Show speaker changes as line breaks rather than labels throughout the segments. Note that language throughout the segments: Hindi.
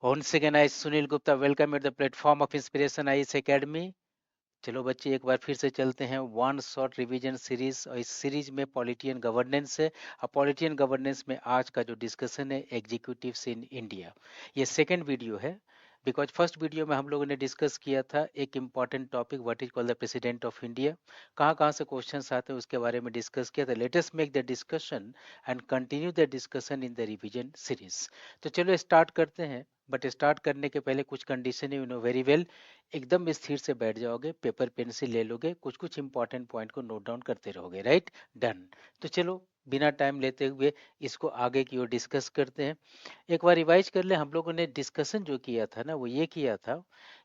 Once again, I Sunil Gupta welcome at the platform of Inspiration IS Academy. चलो बच्चे एक बार फिर से चलते हैं वन शॉर्ट रिवीजन सीरीज और इस सीरीज में पॉलिटियन गवर्नेंस है। अब पॉलिटियन गवर्नेंस में आज का जो डिस्कशन है एग्जीक्यूटिव्स इन इंडिया, ये सेकंड वीडियो है। बिकॉज फर्स्ट वीडियो में हम लोगों ने डिस्कस किया था एक important topic what is called the president of India, कहाँ कहाँ से क्वेश्चंस आते हैं उसके बारे में डिस्कस किया था। Latest make the discussion and continue the discussion in the revision series. तो चलो स्टार्ट करते हैं, बट स्टार्ट करने के पहले कुछ condition you know very well. एकदम स्थिर से बैठ जाओगे, पेपर पेंसिल ले लोगे, कुछ कुछ इंपॉर्टेंट पॉइंट को नोट डाउन करते रहोगे, राइट? डन। तो चलो बिना टाइम लेते हुए इसको आगे की ओर डिस्कस करते हैं। एक बार रिवाइज कर ले, हम लोगों ने डिस्कशन जो किया था ना वो ये किया था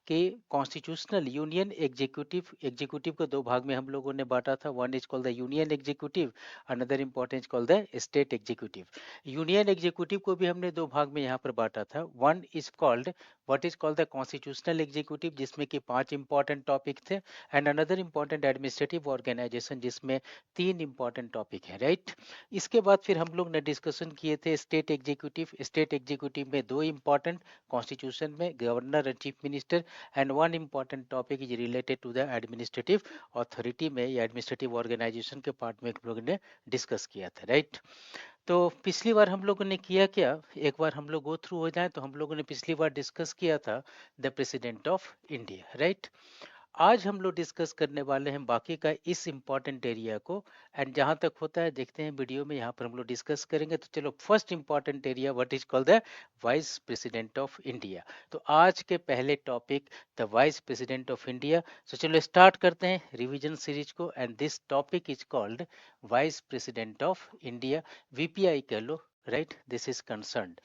कि कॉन्स्टिट्यूशनल यूनियन एग्जीक्यूटिव, एग्जीक्यूटिव को दो भाग में हम लोगों ने बांटा था। One is called the union executive, another important called the state executive. Union executive को भी हमने दो भाग में यहाँ पर बांटा था। One is called what is called the constitutional executive, जिसमें कि 5 इंपॉर्टेंट टॉपिक थे, and another important administrative organisation जिसमें 3 इंपॉर्टेंट टॉपिक है, राइट? इसके बाद फिर हम लोग ने डिस्कशन किए थे स्टेट एग्जीक्यूटिव। स्टेट एग्जीक्यूटिव में दो इंपॉर्टेंट, कॉन्स्टिट्यूशन में governor and chief minister, and one important topic is related to the administrative authority में या एडमिनिस्ट्रेटिव ऑर्गेनाइजेशन के पार्ट में हम लोग ने डिस्कस किया था, राइट? तो पिछली बार हम लोगों ने किया क्या, एक बार हम लोग गो थ्रू हो जाए तो हम लोगों ने पिछली बार डिस्कस किया था the president of India, right? आज हम लोग डिस्कस करने वाले हैं बाकी का इस इंपॉर्टेंट एरिया को, एंड जहां तक होता है देखते हैं वीडियो में, यहाँ पर हम लोग डिस्कस करेंगे। तो चलो first important area what is called the vice president of India. तो आज के पहले topic the vice president of India. तो चलो स्टार्ट करते हैं रिवीजन सीरीज को, and this topic is called vice president of India, VPI कह लो, राइट? This is concerned.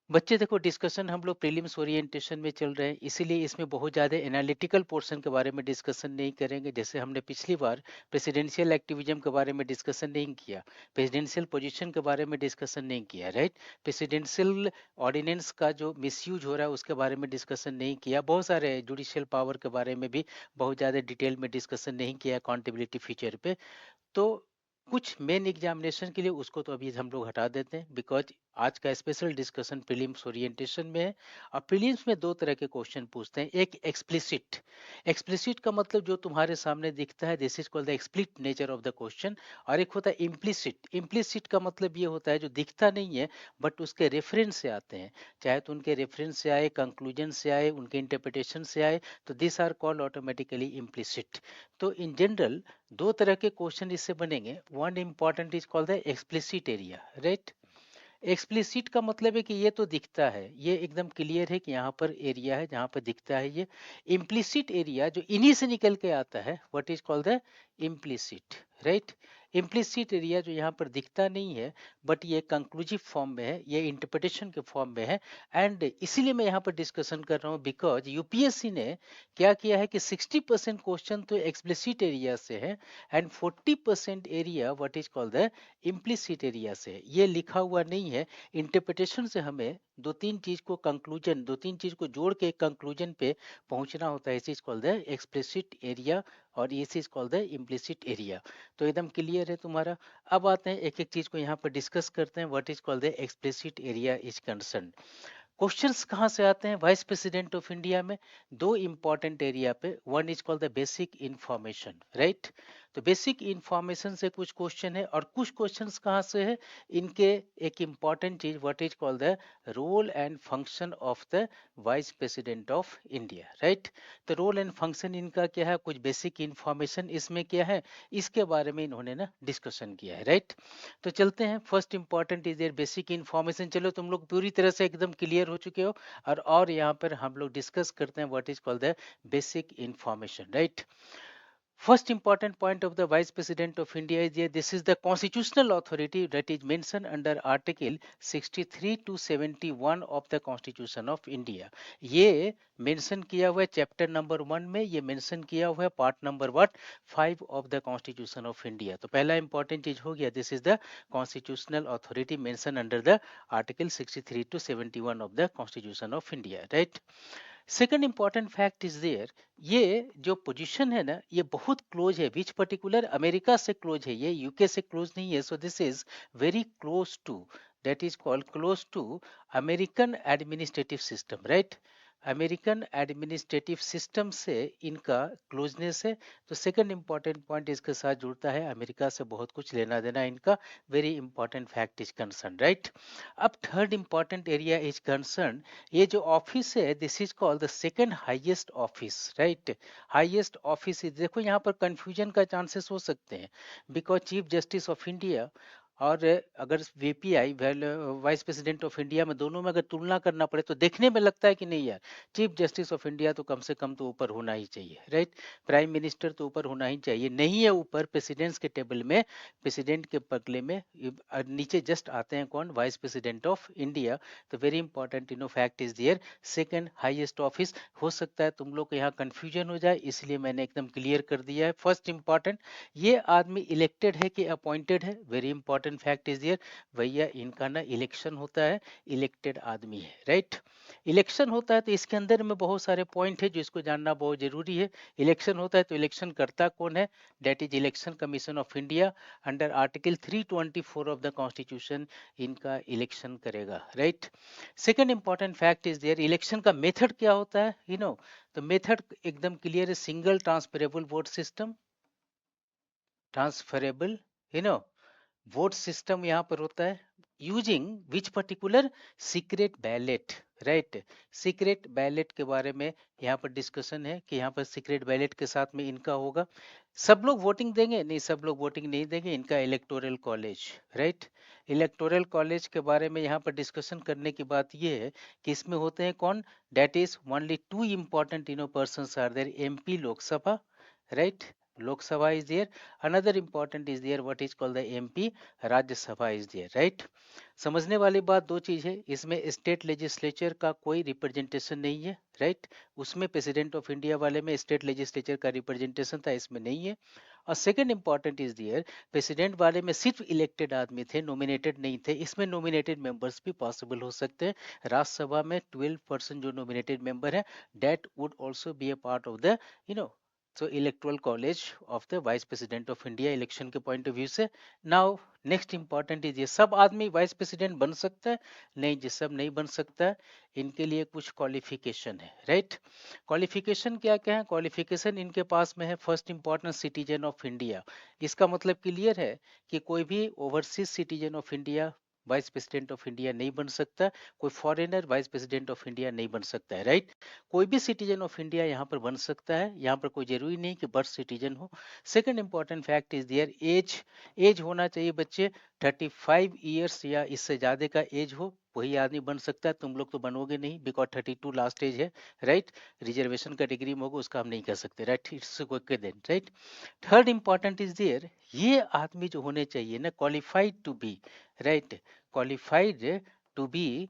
बच्चे देखो, डिस्कशन हम लोग प्रीलिम्स ओरिएंटेशन में चल रहे हैं, इसीलिए इसमें बहुत ज़्यादा एनालिटिकल पोर्शन के बारे में डिस्कशन नहीं करेंगे। जैसे हमने पिछली बार प्रेसिडेंशियल एक्टिविज्म के बारे में डिस्कशन नहीं किया, प्रेसिडेंशियल पोजीशन के बारे में डिस्कशन नहीं किया, राइट? प्रेसिडेंशियल ऑर्डिनेंस का जो मिसयूज हो रहा है उसके बारे में डिस्कशन नहीं किया, बहुत सारे जुडिशियल पावर के बारे में भी बहुत ज़्यादा डिटेल में डिस्कशन नहीं किया अकाउंटेबिलिटी फीचर पे। तो कुछ मेन एग्जामिनेशन के लिए उसको तो अभी हम लोग हटा देते हैं, बिकॉज आज का स्पेशल डिस्कशन प्रीलिम्स ओरिएंटेशन में है। और प्रीलिम्स में दो तरह के क्वेश्चन पूछते हैं, एक एक्सप्लिसिट। एक्सप्लिसिट का मतलब जो तुम्हारे सामने दिखता है, this is called the explicit nature of the question. और एक होता है इम्प्लिसिट। इम्प्लिसिट का मतलब ये होता है जो दिखता नहीं है बट उसके रेफरेंस से आते हैं, चाहे तो उनके रेफरेंस से आए, कंक्लूजन से आए, उनके इंटरप्रिटेशन से आए, तो this are called automatically implicit. तो इन जनरल दो तरह के क्वेश्चन इससे बनेंगे। One important is called the explicit area, right? Explicit का मतलब है कि ये तो दिखता है, ये एकदम क्लियर है कि यहाँ पर एरिया है जहाँ पर दिखता है ये। इम्प्लिसिट एरिया जो इन्हीं से निकल के आता है, what is called the implicit, right? Implicit area जो यहाँ पर दिखता नहीं है बट ये कंक्लूसिव फॉर्म में है, ये इंटरप्रिटेशन के फॉर्म में है। एंड इसीलिए मैं यहाँ पर डिस्कशन कर रहा हूँ बिकॉज यूपीएससी ने क्या किया है कि 60% क्वेश्चन तो एक्सप्लिसिट एरिया से है, and 40% area what is called the implicit area से है। ये लिखा हुआ नहीं है, इंटरप्रिटेशन से हमें दो तीन चीज को कंक्लूजन, दो तीन चीज को जोड़ के कंक्लूजन पे पहुंचना होता है। इस चीज कॉल्ड द एक्सप्लिसिट एरिया और ये चीज कॉल्ड द इम्प्लिसिट एरिया। तो एकदम क्लियर है तुम्हारा। अब आते हैं एक एक चीज को यहाँ पर डिस्कस करते हैं, what is called the explicit area is concern. Questions कहाँ से आते हैं वाइस प्रेसिडेंट ऑफ इंडिया में? दो इंपॉर्टेंट एरिया पे, one is called the basic information, right? तो बेसिक इंफॉर्मेशन से कुछ क्वेश्चन है, और कुछ क्वेश्चंस कहाँ से है, इनके एक इंपॉर्टेंट चीज what is called the role and function of the vice president of India, right? तो रोल एंड फंक्शन इनका क्या है, कुछ बेसिक इंफॉर्मेशन इसमें क्या है, इसके बारे में इन्होंने ना डिस्कशन किया है, राइट? तो चलते हैं, first important is there basic information. चलो तुम लोग पूरी तरह से एकदम क्लियर हो चुके हो, और यहाँ पर हम लोग डिस्कस करते हैं what is called the basic information, right? First important point of the Vice President of India is that this is the constitutional authority that is mentioned under Article 63 to 71 of the Constitution of India. ये मेंशन किया हुआ है चैप्टर नंबर 1 में, ये मेंशन किया हुआ है part number what 5 of the constitution of India. तो पहला इंपॉर्टेंट चीज हो गया, this is the constitutional authority mention under the article 63 to 71 of the constitution of India, right? Second important fact is there, ये जो पोजीशन है ना ये बहुत क्लोज है, विच पर्टिकुलर, अमेरिका से क्लोज है, ये यूके से क्लोज नहीं है। So this is very close to that is called close to American administrative system, right? American administrative system से इनका क्लोजनेस है। तो सेकंड इंपॉर्टेंट पॉइंट इसके साथ जुड़ता है, अमेरिका से बहुत कुछ लेना देना इनका, very important fact is concern, right? अब third important area is concern, ये जो ऑफिस है this is called the second highest office, right? Highest office, देखो यहाँ पर कंफ्यूजन का चांसेस हो सकते हैं, because chief justice of India और अगर VPI vice president of India में, दोनों में अगर तुलना करना पड़े तो देखने में लगता है कि नहीं यार, चीफ जस्टिस ऑफ इंडिया तो कम से कम तो ऊपर होना ही चाहिए, राइट? प्राइम मिनिस्टर तो ऊपर होना ही चाहिए, नहीं है ऊपर प्रेसिडेंट्स के टेबल में, प्रेसिडेंट के बगले में नीचे जस्ट आते हैं कौन, वाइस प्रेसिडेंट ऑफ इंडिया। तो very important fact is there, second highest office. हो सकता है तुम लोग को यहाँ कंफ्यूजन हो जाए, इसलिए मैंने एकदम क्लियर कर दिया है। फर्स्ट इंपॉर्टेंट, ये आदमी इलेक्टेड है कि अपॉइंटेड है, वेरी इंपॉर्टेंट फैक्ट इज दियर, भैया इनका ना इलेक्शन होता है, इलेक्टेड आदमी है, राइट? इलेक्शन होता है तो इसके अंदर में बहुत सारे पॉइंट है जो इसको जानना बहुत जरूरी है। इलेक्शन होता है तो इलेक्शन करता कौन है, that is election commission of India, under article 324 of the constitution इनका इलेक्शन करेगा, right? Second important fact is there, election का मेथड क्या होता है, तो मेथड एकदम क्लियर है, single transferable vote system, transferable vote system यहाँ पर होता है, using which particular secret ballot, right? Secret ballot के बारे में यहाँ पर डिस्कशन है कि यहाँ पर सीक्रेट बैलेट के साथ में इनका होगा, सब लोग वोटिंग देंगे नहीं, सब लोग वोटिंग नहीं देंगे, इनका electoral college, right? Electoral college के बारे में यहाँ पर डिस्कशन करने की बात यह है कि इसमें होते हैं कौन, that is only two important persons are there, MP Lok Sabha, right? Lok Sabha is there. Another important is there, what is called the MP Rajya Sabha is there, right? समझने वाली बात दो चीज है, इसमें स्टेट लेजिस्लेचर का कोई रिप्रेजेंटेशन नहीं है, राइट? उसमें प्रेसिडेंट ऑफ इंडिया वाले में स्टेट लेजिस्लेचर का रिप्रेजेंटेशन था, इसमें नहीं है। और second important is there, president वाले में सिर्फ इलेक्टेड आदमी थे, नॉमिनेटेड नहीं थे, इसमें नॉमिनेटेड मेंबर्स भी पॉसिबल हो सकते हैं। राज्यसभा में 12% जो नॉमिनेटेड मेंबर है, that would also be a part of the so electoral college of the vice president of India election के पॉइंट ऑफ व्यू से। नाउ नेक्स्ट इंपॉर्टेंट इज, ये सब आदमी वाइस प्रेसिडेंट बन सकता है? नहीं जी, सब नहीं बन सकता है, इनके लिए कुछ क्वालिफिकेशन है, राइट? क्वालिफिकेशन क्या क्या है? क्वालिफिकेशन इनके पास में है, first important citizen of India, इसका मतलब क्लियर है कि कोई भी overseas citizen of India vice president of India नहीं बन सकता, कोई foreigner vice president of India नहीं बन सकता है, राइट? कोई भी सिटीजन ऑफ इंडिया यहाँ पर बन सकता है, यहाँ पर कोई जरूरी नहीं कि बर्थ सिटीजन हो। Second important fact is there, age होना चाहिए बच्चे 35 ईयर्स या इससे ज्यादा का एज हो, वही आदमी बन सकता है, तुम लोग तो बनोगे नहीं, बिकॉज 32 लास्ट एज है, राइट? रिजर्वेशन कैटेगरी में होगा, उसका हम नहीं कर सकते, right? It's then, right? Third important is there, ये आदमी जो होने चाहिए ना, qualified to be, right? Qualified to be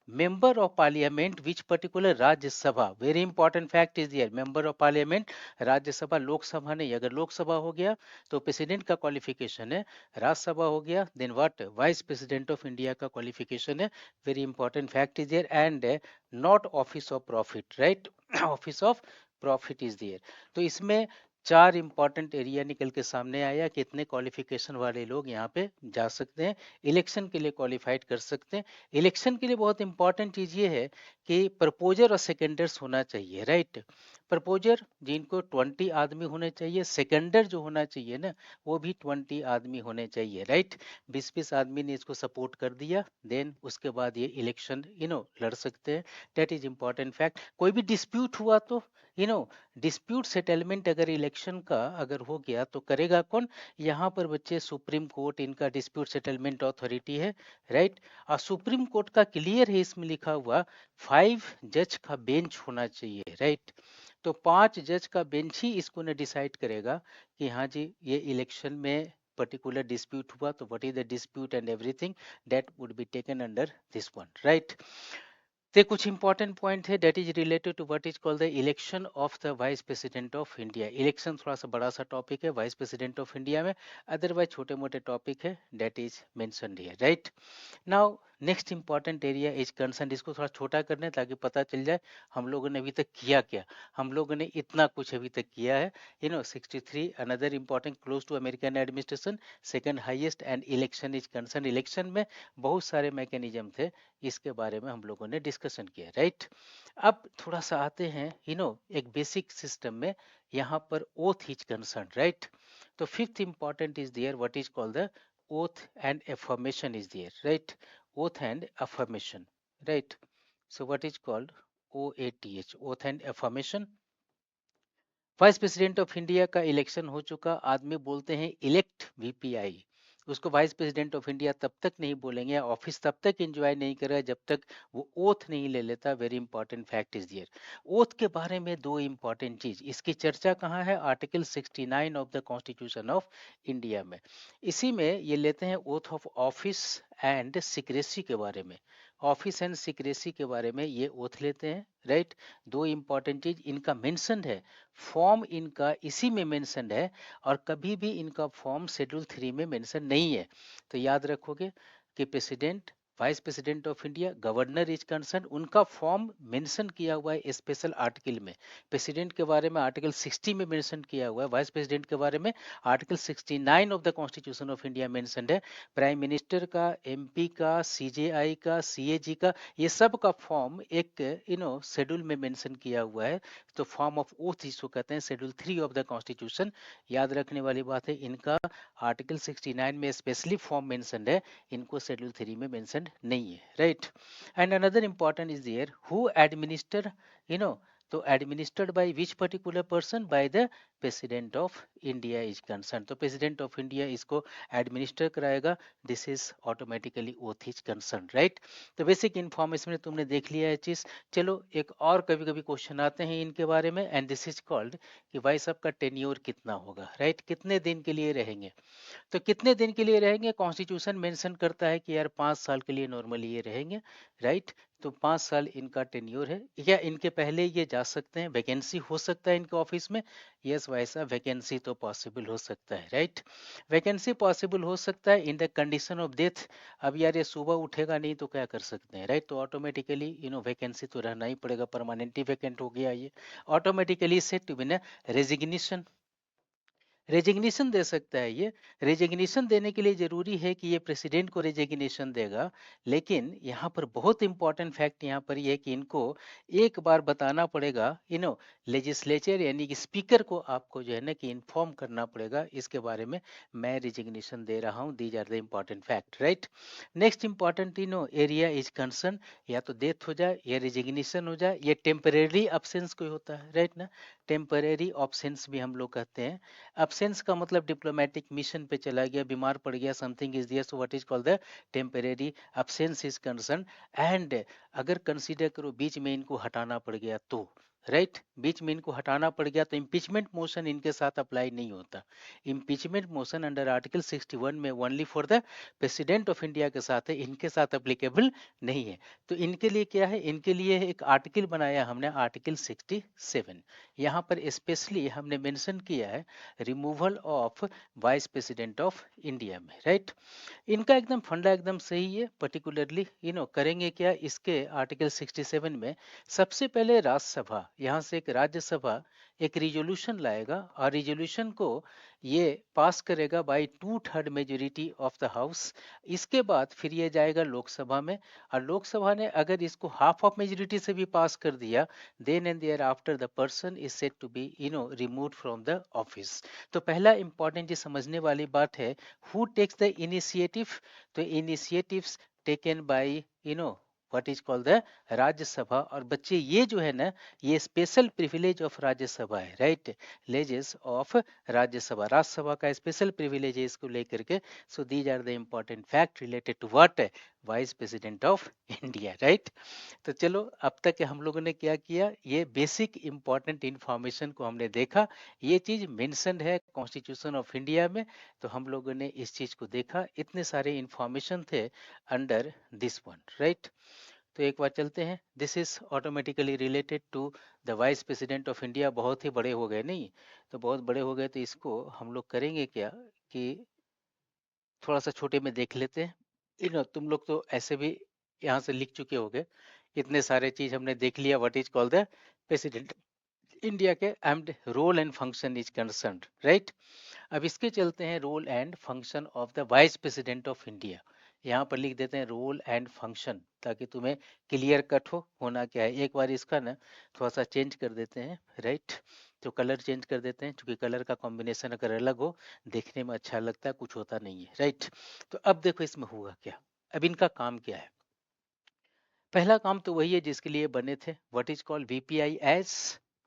member of parliament which particular Rajya Sabha, very important fact is there, member of parliament Rajya Sabha, Lok Sabha नहीं, अगर लोकसभा हो गया तो प्रेसिडेंट का क्वालिफिकेशन है, राज्यसभा हो गया then what, vice president of India का क्वालिफिकेशन है, very important fact is there, and not office of profit, right? Office of profit is there. तो इसमें चार इंपॉर्टेंट एरिया निकल के सामने आया, कितने क्वालिफिकेशन वाले लोग यहाँ पे जा सकते हैं, इलेक्शन के लिए क्वालिफाइड कर सकते हैं। इलेक्शन के लिए बहुत इंपॉर्टेंट चीज ये है कि प्रपोजर और सेकेंडर्स होना चाहिए, राइट? प्रपोजर जिनको 20 आदमी होने चाहिए, सेकेंडर जो होना चाहिए ना वो भी 20 आदमी होने चाहिए, राइट? 20-20 आदमी ने इसको सपोर्ट कर दिया, देन उसके बाद ये इलेक्शन लड़ सकते हैं, दैट इज इंपॉर्टेंट फैक्ट। कोई भी डिस्प्यूट हुआ तो डिस्प्यूट सेटलमेंट अगर इलेक्शन का अगर हो गया तो करेगा कौन, यहाँ पर बच्चे सुप्रीम कोर्ट इनका डिस्प्यूट सेटलमेंट अथॉरिटी है, राइट? और सुप्रीम कोर्ट का क्लियर है इसमें लिखा हुआ 5 जज का बेंच होना चाहिए, राइट? तो 5 जज का बेंच ही इसको न डिसाइड करेगा कि हाँ जी ये इलेक्शन में पर्टिकुलर डिस्प्यूट हुआ, तो what is the dispute and everything that would be taken under this one, right? ते कुछ इंपॉर्टेंट पॉइंट है that is related to what is called the election of the vice president of India. Election थोड़ा सा बड़ा सा टॉपिक है वाइस प्रेसिडेंट ऑफ इंडिया में, अदरवाइज छोटे मोटे टॉपिक है that is mentioned here, right? Now next important area is concern, इसको थोड़ा छोटा कर दें ताकि पता चल जाए हम लोगों ने अभी तक किया क्या। हम लोगों ने इतना कुछ अभी तक किया है। 63 another important close to American administration, second highest, and election is concern. Election में बहुत सारे मैकेनिज्म थे, इसके बारे में हम लोगों ने डिस्कशन किया, राइट। अब थोड़ा सा आते हैं एक बेसिक सिस्टम में, यहाँ पर ओथ इज कंसर्न, राइट। तो fifth important is there what is called the oath and affirmation is there, right? Oath and affirmation, right? So what is called OATH, oath and affirmation। Vice president of India का इलेक्शन हो चुका, आदमी बोलते हैं इलेक्ट वीपीआई, उसको वाइस प्रेसिडेंट ऑफ इंडिया तब तक नहीं बोलेंगे, ऑफिस तब तक एंजॉय नहीं करेगा जब तक वो ओथ नहीं ले लेता। Very important fact is there. Oath के बारे में दो इंपॉर्टेंट चीज, इसकी चर्चा कहाँ है, article 69 of the constitution of India में। इसी में ये लेते हैं oath of office and secrecy के बारे में, ऑफिस एंड सिक्रेसी के बारे में ये ओथ लेते हैं, राइट। दो इंपॉर्टेंट चीज इनका मेंशन है, फॉर्म इनका इसी में मेंशन है, और कभी भी इनका फॉर्म शेड्यूल 3 में मेंशन नहीं है। तो याद रखोगे कि president, vice president of India, governor is concern, उनका फॉर्म मेंशन किया हुआ है स्पेशल आर्टिकल में। प्रेसिडेंट के बारे में आर्टिकल 60 में मेंशन किया हुआ है, वाइस प्रेसिडेंट के बारे में article 69 of the constitution of India mention है। प्राइम मिनिस्टर का, एमपी का, सीजेआई का, सीएजी का, ये सब का फॉर्म एक शेड्यूल में मेंशन किया हुआ है। तो फॉर्म ऑफ ओथ इसको कहते हैं, शेड्यूल 3 ऑफ द कॉन्स्टिट्यूशन। याद रखने वाली बात है, इनका आर्टिकल 69 में स्पेशली फॉर्म मेंशनड है, इनको शेड्यूल 3 में मेंशनड नहीं है, right. And another important is there, who administer, तो administered by which particular person, by the president of India is concern. तो प्रेसिडेंट ऑफ इंडिया इसको एडमिनिस्टर कराएगा, this is automatically oath is concern, right. तो बेसिक इन्फॉर्मेशन में तुमने देख लिया है चीज। चलो एक और कभी कभी क्वेश्चन आते हैं इनके बारे में, एंड दिस इज कॉल्ड कि भाई साहब का टेन्योर कितना होगा, राइट, कितने दिन के लिए रहेंगे। तो कितने दिन के लिए रहेंगे, कॉन्स्टिट्यूशन मेंशन करता है कि यार 5 साल के लिए नॉर्मली ये रहेंगे, राइट। तो 5 साल इनका टेन्योर है, या इनके पहले ये जा सकते हैं, वैकेंसी हो सकता है इनके ऑफिस में। यस वैसा वैकेंसी तो पॉसिबल हो सकता है, राइट। वैकेंसी पॉसिबल हो सकता है in the condition of death. अब यार ये सुबह उठेगा नहीं तो क्या कर सकते हैं, राइट। तो ऑटोमेटिकली वैकेंसी तो रहना ही पड़ेगा, परमानेंटली वैकेंट हो गया ये, automatically set to be resignation, resignation दे सकता है ये। रेजिग्नेशन देने के लिए जरूरी है कि ये प्रेसिडेंट को रेजिग्नेशन देगा, लेकिन यहाँ पर बहुत इंपॉर्टेंट फैक्ट यहाँ पर ये है कि इनको एक बार बताना पड़ेगा, लेजिस्लेचर यानी कि स्पीकर को आपको जो है ना कि इन्फॉर्म करना पड़ेगा इसके बारे में, मैं रेजिग्नेशन दे रहा हूँ। These are the important fact, right. Next important area is concern, या तो डेथ हो जाए या रेजिग्नेशन हो जाए, या टेम्परेरी अब्सेंस कोई होता है, राइट ना, टेम्परेरी ऑब्सेंस भी हम लोग कहते हैं। absence का मतलब डिप्लोमेटिक मिशन पे चला गया, बीमार पड़ गया, something is there, so what is called the temporary absence is concern. And अगर कंसीडर करो बीच में इनको हटाना पड़ गया तो, राइट, बीच में इनको हटाना पड़ गया तो इम्पीचमेंट मोशन इनके साथ अप्लाई नहीं होता। इम्पीचमेंट मोशन अंडर आर्टिकल 61 में only for the president of India के साथ है, इनके साथ अप्लीकेबल नहीं है। तो इनके लिए क्या है, इनके लिए एक आर्टिकल बनाया हमने, आर्टिकल 67। यहाँ पर स्पेशली हमने मेंशन किया है removal of vice president of India में, राइट। इनका एकदम फंडा एकदम सही है, पर्टिकुलरली करेंगे क्या, इसके आर्टिकल 67 में सबसे पहले राज्यसभा, यहाँ से एक राज्यसभा एक रिजोल्यूशन लाएगा, और रिजोल्यूशन को ये पास करेगा by 2/3 majority of the house. इसके बाद फिर ये जाएगा लोकसभा में, और लोकसभा ने अगर इसको हाफ ऑफ मेजोरिटी से भी पास कर दिया, then and there after the person is said to be removed from the office. तो पहला इंपॉर्टेंट ये समझने वाली बात है, हु टेक्स द इनिशिएटिव। तो initiatives taken by what is called the Rajya Sabha. और बच्चे ये जो है ना, ये स्पेशल प्रिविलेज ऑफ राज्यसभा है, राइट, लेजेस ऑफ राज्यसभा, राज्यसभा का स्पेशल प्रिविलेज है इसको लेकर के। So these are the important fact related to what, vice president of India, right. तो चलो अब तक हम लोगों ने क्या किया, ये बेसिक इंपॉर्टेंट इंफॉर्मेशन को हमने देखा, ये चीज मेंशनड है कॉन्स्टिट्यूशन ऑफ इंडिया में। तो हम लोगों ने इस चीज को देखा, इतने सारे इंफॉर्मेशन थे अंडर दिस वन, राइट। तो एक बार चलते हैं, this is automatically related to the vice president of India. बहुत ही बड़े हो गए नहीं, तो बहुत बड़े हो गए तो इसको हम लोग करेंगे क्या कि थोड़ा सा छोटे में देख लेते हैं। तुम लोग तो ऐसे भी यहाँ से लिख चुके होगे, इतने सारे चीज हमने देख लिया, what is called the president India के and role and function is concern, right. अब इसके चलते हैं role and function of the vice president of India. यहाँ पर लिख देते हैं रोल एंड फंक्शन, ताकि तुम्हें क्लियर कट हो होना क्या है। एक बार इसका ना थोड़ा सा चेंज कर देते हैं, राइट। तो कलर चेंज कर देते हैं, क्योंकि कलर का कॉम्बिनेशन अगर अलग हो देखने में अच्छा लगता है, कुछ होता नहीं है, राइट। तो अब देखो इसमें हुआ क्या, अब इनका काम क्या है। पहला काम तो वही है जिसके लिए बने थे, what is called VPI as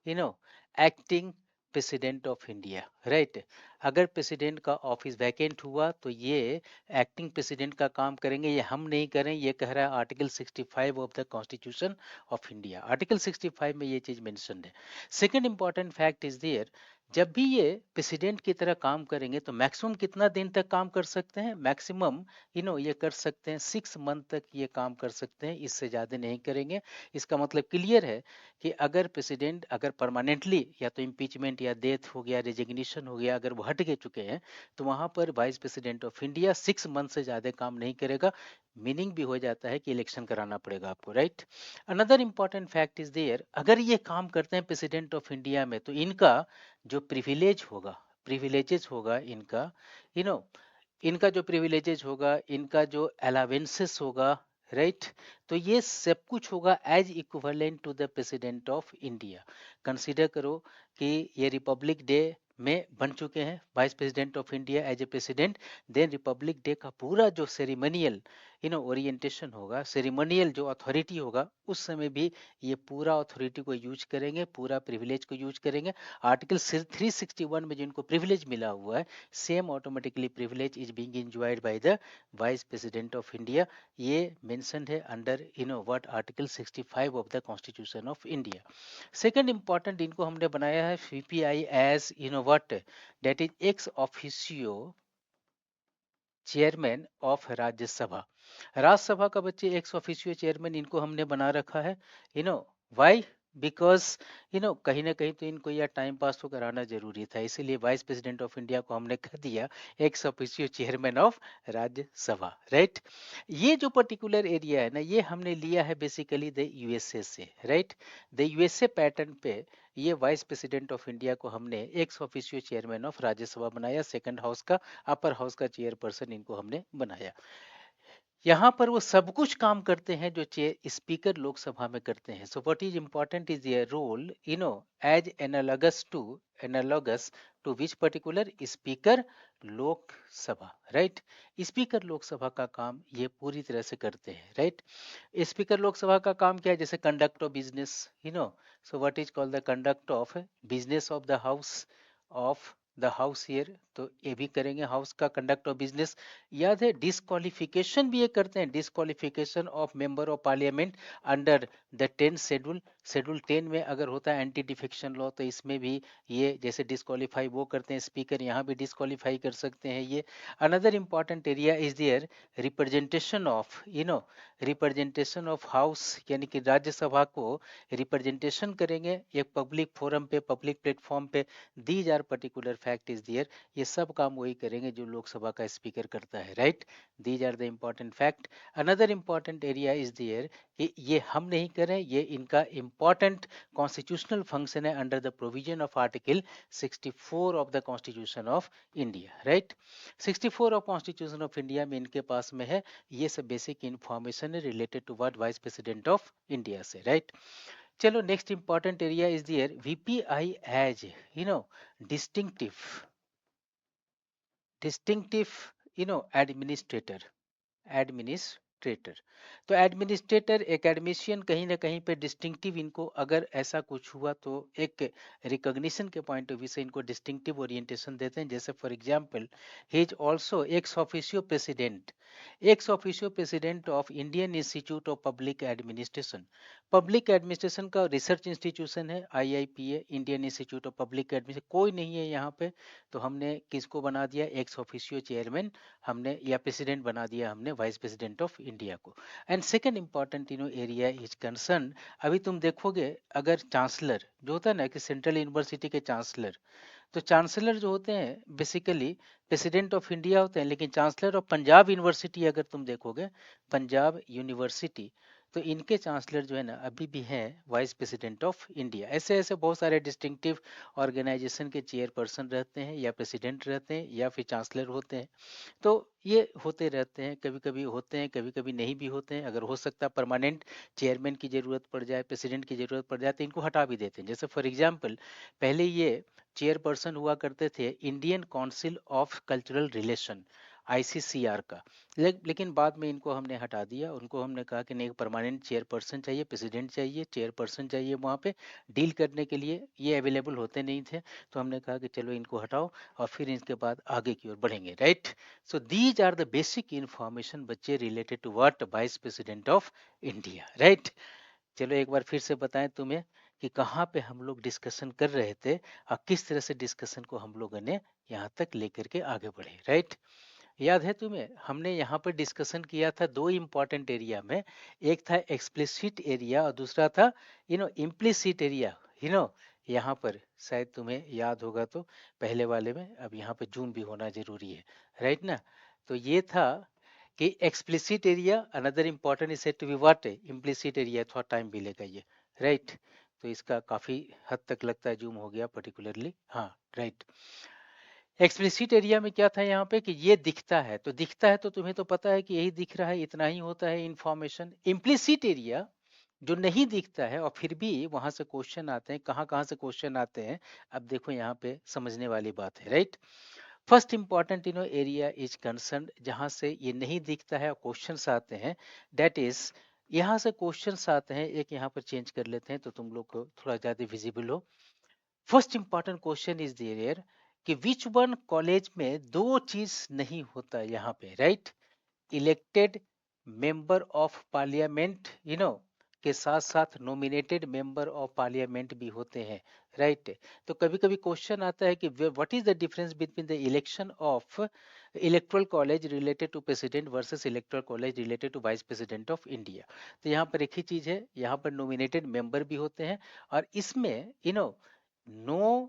you know acting president of India, right. अगर प्रेसिडेंट का ऑफिस वैकेंट हुआ तो ये एक्टिंग प्रेसिडेंट का काम करेंगे, ये हम नहीं करें, ये कह रहा है article 65 of the constitution of India. Article 65 में ये चीज मेंशन है। Second important fact is there, जब भी ये प्रेसिडेंट की तरह काम करेंगे तो मैक्सिमम कितना दिन तक काम कर सकते हैं, मैक्सिमम ये कर सकते हैं 6 मंथ तक ये काम कर सकते हैं, इससे ज़्यादा नहीं करेंगे। इसका मतलब क्लियर है कि अगर प्रेसिडेंट अगर परमानेंटली या तो इम्पीचमेंट या डेथ हो गया, रेजिग्नेशन हो गया, अगर वो हट के चुके हैं, तो वहां पर vice president of India 6 month से ज़्यादा काम नहीं करेगा। मीनिंग भी हो जाता है कि इलेक्शन कराना पड़ेगा आपको, right. Another important fact is there, अगर ये काम करते हैं प्रेसिडेंट ऑफ इंडिया में, तो इनका जो प्रिविलेज होगा, प्रिविलेजेस होगा इनका, यू नो इनका जो प्रिविलेजेस होगा, इनका जो अलावेंसेस होगा, राइट, तो ये सब कुछ होगा as equivalent to the president of India. Consider करो कि ये रिपब्लिक डे में बन चुके हैं vice president of India as a president, then republic day का पूरा जो सेरिमोनियल ओरिएंटेशन होगा, सेरिमोनियल जो अथॉरिटी होगा, उस समय भी ये पूरा अथॉरिटी को यूज करेंगे, पूरा प्रिविलेज को यूज करेंगे। आर्टिकल 361 में जिनको प्रिविलेज मिला हुआ है, same automatically privilege is being enjoyed by the vice president of India. ये मेंशनड है under what article 65 of the constitution of India. Second important, इनको हमने बनाया है CPI as what, that is ex officio chairman of Rajya Sabha. Rajya Sabha का बच्चे एक्स ऑफिशियो चेयरमैन इनको हमने बना रखा है, व्हाई, बिकॉज कहीं ना कहीं तो इनको यह टाइम पास तो कराना जरूरी था, इसीलिए वाइस प्रेसिडेंट ऑफ इंडिया को हमने कह दिया x officio chairman of Rajya Sabha, right. ये जो पर्टिकुलर एरिया है ना, ये हमने लिया है बेसिकली द यूएसए से, राइट। द यूएसए पैटर्न पे ये वाइस प्रेसिडेंट ऑफ इंडिया को हमने x officio chairman of Rajya Sabha बनाया, सेकंड हाउस का, अपर हाउस का चेयरपर्सन इनको हमने बनाया। यहाँ पर वो सब कुछ काम करते हैं जो स्पीकर लोकसभा में करते हैं। So what is important is their role as analogous to which particular speaker Lok Sabha, right. Speaker Lok Sabha का काम ये पूरी तरह से करते हैं, राइट। स्पीकर लोकसभा का काम क्या है, जैसे conduct of business, so what is called the conduct of business of the house here, तो ये भी करेंगे, हाउस का कंडक्ट ऑफ बिजनेस। याद है डिस्क्वालिफिकेशन भी ये करते हैं, disqualification of member of parliament under the 10 schedule, schedule 10 में अगर होता है एंटी डिफेक्शन लॉ, तो इसमें भी ये जैसे डिस्क्वालीफाई वो करते हैं स्पीकर, यहाँ भी डिस्क्वालीफाई कर सकते हैं ये। Another important area is there representation of representation of house, यानी कि राज्यसभा को रिप्रेजेंटेशन करेंगे एक पब्लिक फोरम पे, पब्लिक प्लेटफॉर्म पे। These are particular fact is there, ये सब काम वही करेंगे जो लोकसभा का स्पीकर करता है, right. These are the important fact. Another important area is there कि ये हम नहीं करें, ये इनका इम्पॉर्टेंट कॉन्स्टिट्यूशनल फंक्शन है under the provision of article 64 of the constitution of India, right. 64 of constitution of India में इनके पास में है ये सब बेसिक इंफॉर्मेशन है related to what vice president of India से, राइट। चलो next important area is there VPI as distinctive distinctive administrator, administrator. तो एडमिनिस्ट्रेटर एकेडमिशियन कहीं ना कहीं पे डिस्टिंक्टिव, इनको अगर ऐसा कुछ हुआ तो एक रिकॉग्निशन के पॉइंट ऑफ व्यू से इनको डिस्टिंक्टिव ओरिएंटेशन देते हैं। जैसे for example he is also ex officio president of Indian institute of public administration. Public administration का रिसर्च इंस्टीट्यूशन है IIPA, Indian institute of public administration, कोई नहीं है यहाँ पे, तो हमने किसको बना दिया एक्स ऑफिशियो चेयरमैन, हमने या प्रेसिडेंट बना दिया हमने वाइस प्रेसिडेंट ऑफ इंडिया को। And second important area is concern, अभी तुम देखोगे अगर चांसलर जो होता है ना कि सेंट्रल यूनिवर्सिटी के चांसलर, तो चांसलर जो होते हैं बेसिकली प्रेसिडेंट ऑफ इंडिया होते हैं, लेकिन चांसलर ऑफ पंजाब यूनिवर्सिटी अगर तुम देखोगे, पंजाब यूनिवर्सिटी, तो इनके चांसलर जो है ना अभी भी हैं वाइस प्रेसिडेंट ऑफ इंडिया। ऐसे ऐसे बहुत सारे डिस्टिंक्टिव ऑर्गेनाइजेशन के चेयरपर्सन रहते हैं या प्रेसिडेंट रहते हैं या फिर चांसलर होते हैं। तो ये होते रहते हैं, कभी कभी होते हैं, कभी कभी नहीं भी होते हैं। अगर हो सकता है परमानेंट चेयरमैन की जरूरत पड़ जाए, प्रेसिडेंट की जरूरत पड़ जाए, तो इनको हटा भी देते हैं। जैसे फॉर एग्जांपल पहले ये चेयरपर्सन हुआ करते थे Indian council of cultural relation, ICCR का, लेकिन बाद में इनको हमने हटा दिया। उनको हमने कहा कि नहीं, परमानेंट चेयरपर्सन चाहिए, प्रेसिडेंट चाहिए, चेयरपर्सन चाहिए, वहाँ पे डील करने के लिए ये अवेलेबल होते नहीं थे। तो हमने कहा कि चलो इनको हटाओ और फिर इसके बाद आगे की ओर बढ़ेंगे, right. So these are the basic information बच्चे related to what vice president of India, right. चलो एक बार फिर से बताएं तुम्हें कि कहाँ पे हम लोग डिस्कशन कर रहे थे और किस तरह से डिस्कशन को हम लोगों ने यहाँ तक लेकर के आगे बढ़े, राइट। याद है तुम्हें, हमने यहाँ पर डिस्कशन किया था दो इंपॉर्टेंट एरिया में, एक था एक्सप्लिसिट एरिया और दूसरा था इम्प्लिसिट एरिया। यहाँ पर शायद तुम्हें याद होगा, तो पहले वाले में अब यहाँ पे जूम भी होना जरूरी है, राइट ना। तो ये था कि explicit area another important is said to be what, implicit area, थोड़ा टाइम भी लेगा ये, राइट। तो इसका काफी हद तक लगता है जूम हो गया पर्टिकुलरली, हाँ, राइट। एक्सप्लिसिट एरिया में क्या था यहाँ पे कि ये दिखता है, तो दिखता है तो तुम्हें तो पता है कि यही दिख रहा है, इतना ही होता है इंफॉर्मेशन। इम्प्लिसिट एरिया जो नहीं दिखता है और फिर भी वहां से क्वेश्चन आते हैं, कहाँ कहाँ से क्वेश्चन आते हैं, अब देखो यहाँ पे समझने वाली बात है, right. First important area is concern, जहां से ये नहीं दिखता है और क्वेश्चंस आते हैं, दैट इज यहाँ से क्वेश्चंस आते हैं। एक यहाँ पर चेंज कर लेते हैं तो तुम लोग को थोड़ा ज्यादा विजिबल हो। First important question is there कि विच वन कॉलेज में दो चीज नहीं होता यहाँ पे, right. Elected member of parliament के साथ साथ नॉमिनेटेड मेंबर ऑफ पार्लियामेंट भी होते हैं, राइट। तो कभी कभी क्वेश्चन आता है कि what is the difference between the election of electoral college related to president versus electoral college related to vice president of India. तो यहाँ पर एक ही चीज है, यहाँ पर नॉमिनेटेड मेंबर भी होते हैं और इसमें नो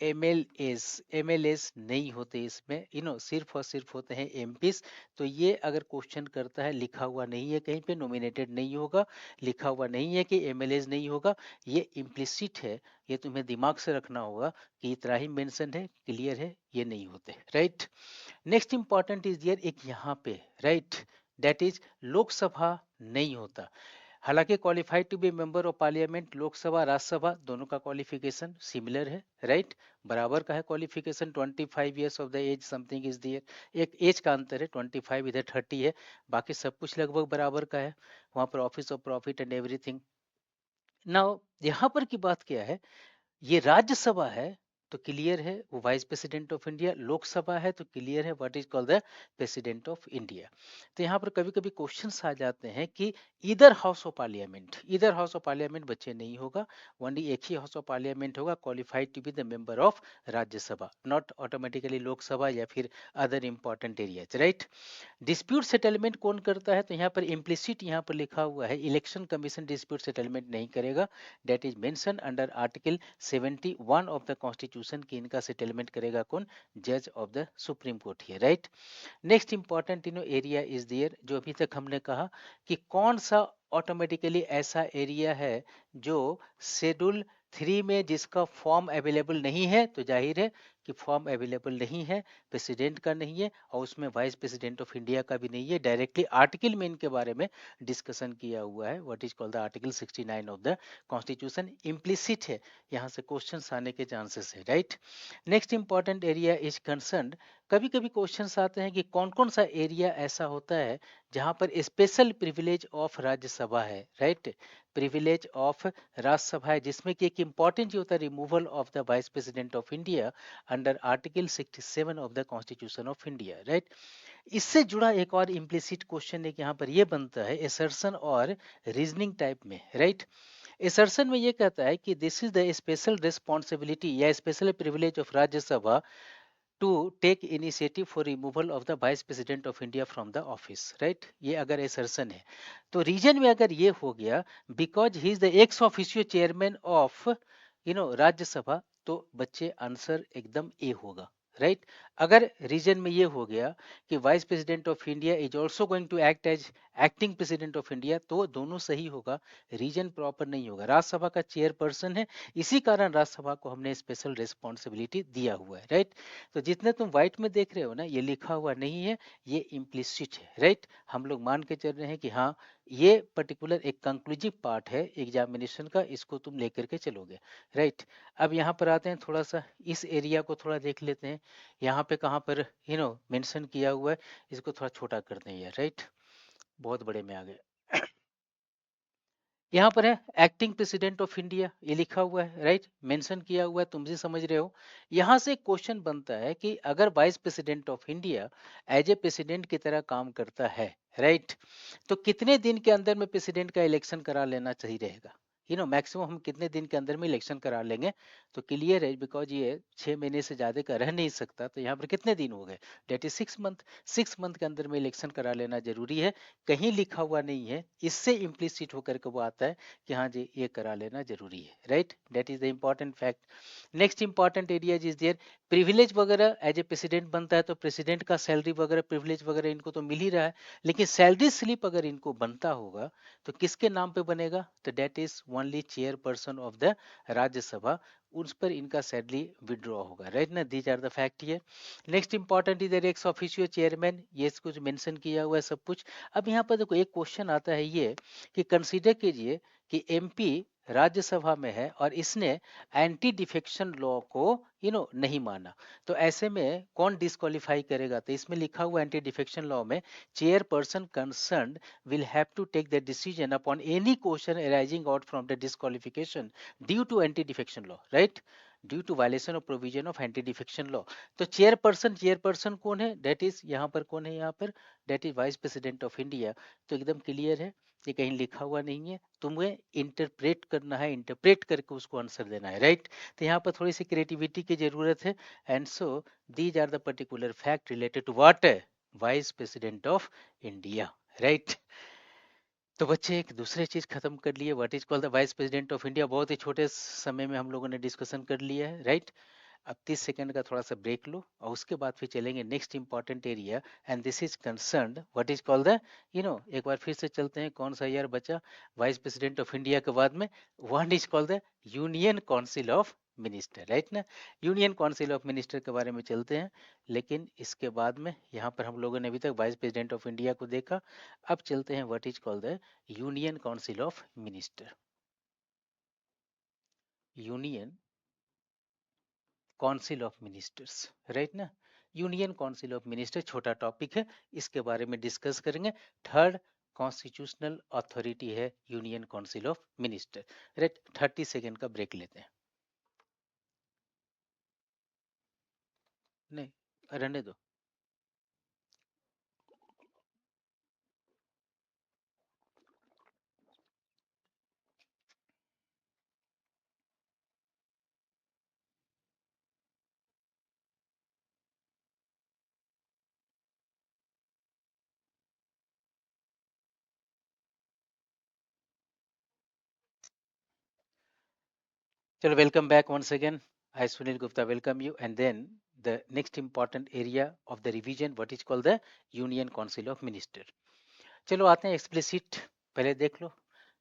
एमएलएस नहीं होते इसमें, सिर्फ और सिर्फ होते हैं एमपीस। तो ये अगर क्वेश्चन करता है, लिखा हुआ नहीं है कहीं पे नॉमिनेटेड नहीं होगा, लिखा हुआ नहीं है कि एमएलएस नहीं होगा, ये इम्प्लिसिट है, ये तुम्हें दिमाग से रखना होगा कि इतना ही मेंशन है, क्लियर है, ये नहीं होते, राइट। नेक्स्ट इंपॉर्टेंट इज दियर एक यहाँ पे, राइट, दैट इज लोकसभा नहीं होता। हालांकि qualified to be member of parliament, Lok Sabha Rajya Sabha दोनों का क्वालिफिकेशन सिमिलर है, राइट, बराबर का है qualification. 25 years of the age something is there, एक एज का अंतर है, 25 इधर 30 है, बाकी सब कुछ लगभग बराबर का है। वहां पर office of profit and everything. Now यहाँ पर की बात क्या है, ये राज्यसभा है तो क्लियर है वो vice president of India, Lok Sabha है तो क्लियर है what is called the president of India. तो यहाँ पर कभी कभी क्वेश्चंस आ जाते हैं कि इधर हाउस ऑफ पार्लियामेंट, इधर हाउस ऑफ पार्लियामेंट बच्चे नहीं होगा, ओनली एक ही हाउस ऑफ पार्लियामेंट होगा qualified to be the member of Rajya Sabha, not automatically Lok Sabha या फिर other important areas, right. Dispute settlement कौन करता है, तो यहाँ पर इम्प्लिसिट यहाँ पर लिखा हुआ है इलेक्शन कमीशन डिस्प्यूट सेटलमेंट नहीं करेगा, that is mention under article 71 of the constitution की इनका सेटलमेंट करेगा कौन, जज ऑफ द सुप्रीम कोर्ट है, right. Next important area is there, जो अभी तक हमने कहा कि कौन सा ऑटोमेटिकली ऐसा एरिया है जो शेड्यूल 3 में जिसका फॉर्म अवेलेबल नहीं है, तो जाहिर है कि फॉर्म अवेलेबल नहीं है, प्रेसिडेंट का नहीं है और उसमें वाइस प्रेसिडेंट ऑफ इंडिया का भी नहीं है। डायरेक्टली आर्टिकल में इनके बारे में डिस्कशन किया हुआ है, what is called the article 69 of the constitution, implicit है, यहाँ से क्वेश्चंस आने के चांसेस है, right. Next important area is concern, कभी कभी क्वेश्चंस आते हैं कि कौन कौन सा एरिया ऐसा होता है जहां पर स्पेशल प्रिविलेज ऑफ राज्यसभा है, राइट, प्रिविलेज ऑफ राज्यसभा है, जिसमें कि एक इंपॉर्टेंट होता है removal of the vice president of India under article 67 of the constitution of India, right. इससे जुड़ा एक और इम्प्लिसिट क्वेश्चन एक यहाँ पर ये बनता है एसर्शन और रीजनिंग टाइप में, राइट। एसर्शन में ये कहता है कि this is the special responsibility या special privilege of Rajya Sabha to take initiative for removal of the vice president of India from the office, right, ये अगर एसर्शन है। तो रीजन में अगर ये हो गया because he is the x officio chairman of Rajya Sabha, तो बच्चे आंसर एकदम ए होगा, राइट। अगर रीजन में ये हो गया कि vice president of India is also going to act as acting president of India, तो दोनों सही होगा, रीजन प्रॉपर नहीं होगा। राज्यसभा का चेयरपर्सन है, इसी कारण राज्यसभा को हमने स्पेशल रिस्पॉन्सिबिलिटी दिया हुआ है, राइट। तो जितने तुम व्हाइट में देख रहे हो ना, ये लिखा हुआ नहीं है, ये इम्प्लिसिट है, राइट। हम लोग मान के चल रहे हैं कि हाँ, ये पर्टिकुलर एक कंक्लूसिव पार्ट है एग्जामिनेशन का, इसको तुम लेकर के चलोगे, राइट। अब यहाँ पर आते हैं, थोड़ा सा इस एरिया को थोड़ा देख लेते हैं। यहाँ पे कहाँ पर मेंशन किया हुआ है, इसको थोड़ा छोटा करते हैं यार, राइट। बहुत बड़े में आ गए। यहाँ पर है एक्टिंग प्रेसिडेंट ऑफ इंडिया, ये लिखा हुआ है, राइट, मेंशन किया हुआ है, तुम भी समझ रहे हो। यहाँ से क्वेश्चन बनता है कि अगर vice president of India as a president की तरह काम करता है, राइट, तो कितने दिन के अंदर में प्रेसिडेंट का इलेक्शन करा लेना सही रहेगा। मैक्सिमम हम कितने दिन के अंदर में इलेक्शन करा लेंगे, तो क्लियर है, बिकॉज ये 6 महीने से ज्यादा का रह नहीं सकता, तो यहाँ पर कितने दिन हो गए, डेट इज 6 मंथ। 6 मंथ के अंदर में इलेक्शन करा लेना जरूरी है, कहीं लिखा हुआ नहीं है, इससे इम्प्लिसिट होकर के वो आता है कि हाँ जी ये करा लेना जरूरी है, right. That is the important fact. Next important area is there, privilege वगैरह एज ए प्रेसिडेंट बनता है, तो प्रेसिडेंट का सैलरी वगैरह प्रिविलेज वगैरह इनको तो मिल ही रहा है, लेकिन सैलरी स्लिप अगर इनको बनता होगा तो किसके नाम पे बनेगा, तो that is only chairperson of the Rajya Sabha, उस पर इनका सैलरी विड्रॉ होगा, राइट ना। These are the fact here. Next important इधर एक्स ऑफिशियो चेयरमैन, ये कुछ मेंशन किया हुआ है सब कुछ। अब यहाँ पर देखो एक क्वेश्चन आता है ये कि कंसीडर कीजिए कि एमपी राज्यसभा में है और इसने एंटी डिफेक्शन लॉ को नहीं माना, तो ऐसे में कौन डिस्क्वालीफाई करेगा, तो इसमें लिखा हुआ एंटी डिफेक्शन लॉ में chairperson concerned will have to take the decision upon any question arising out from the disqualification due to anti-defection law, right? Due to violation of provision of anti-defection law. तो चेयरपर्सन कौन है, डेट इज यहाँ पर कौन है, यहाँ पर that is vice president of India. तो एकदम क्लियर है, ये कहीं लिखा हुआ नहीं है, तुम्हें इंटरप्रेट करना है, इंटरप्रेट करके उसको आंसर देना है, राइट। तो यहाँ पर थोड़ी सी क्रिएटिविटी की जरूरत है, and so these are the particular fact related to what, vice president of India, right. तो बच्चे एक दूसरे चीज खत्म कर लिए, what is called the vice president of India, बहुत ही छोटे समय में हम लोगों ने डिस्कशन कर लिया है, राइट। अब 30 सेकंड का थोड़ा सा ब्रेक लो और उसके बाद फिर चलेंगे next important area, and this is concerned what is called the एक बार फिर से चलते हैं, कौन सा ईयर बचा वाइस प्रेसिडेंट ऑफ इंडिया के बाद में, what is called the union council of minister, right ना। यूनियन काउंसिल ऑफ मिनिस्टर के बारे में चलते हैं, लेकिन इसके बाद में यहाँ पर हम लोगों ने अभी तक वाइस प्रेसिडेंट ऑफ इंडिया को देखा, अब चलते हैं what is called the union council of minister. Union council of ministers, right ना। यूनियन काउंसिल ऑफ मिनिस्टर छोटा टॉपिक है, इसके बारे में डिस्कस करेंगे। थर्ड कॉन्स्टिट्यूशनल अथॉरिटी है union council of minister, right. 30 second का ब्रेक लेते हैं, नहीं रहने दो। चलो welcome back once again, I Sunil Gupta welcome you, and then the next important area of the revision what is called the union council of minister. चलो आते हैं एक्सप्लिसिट, पहले देख लो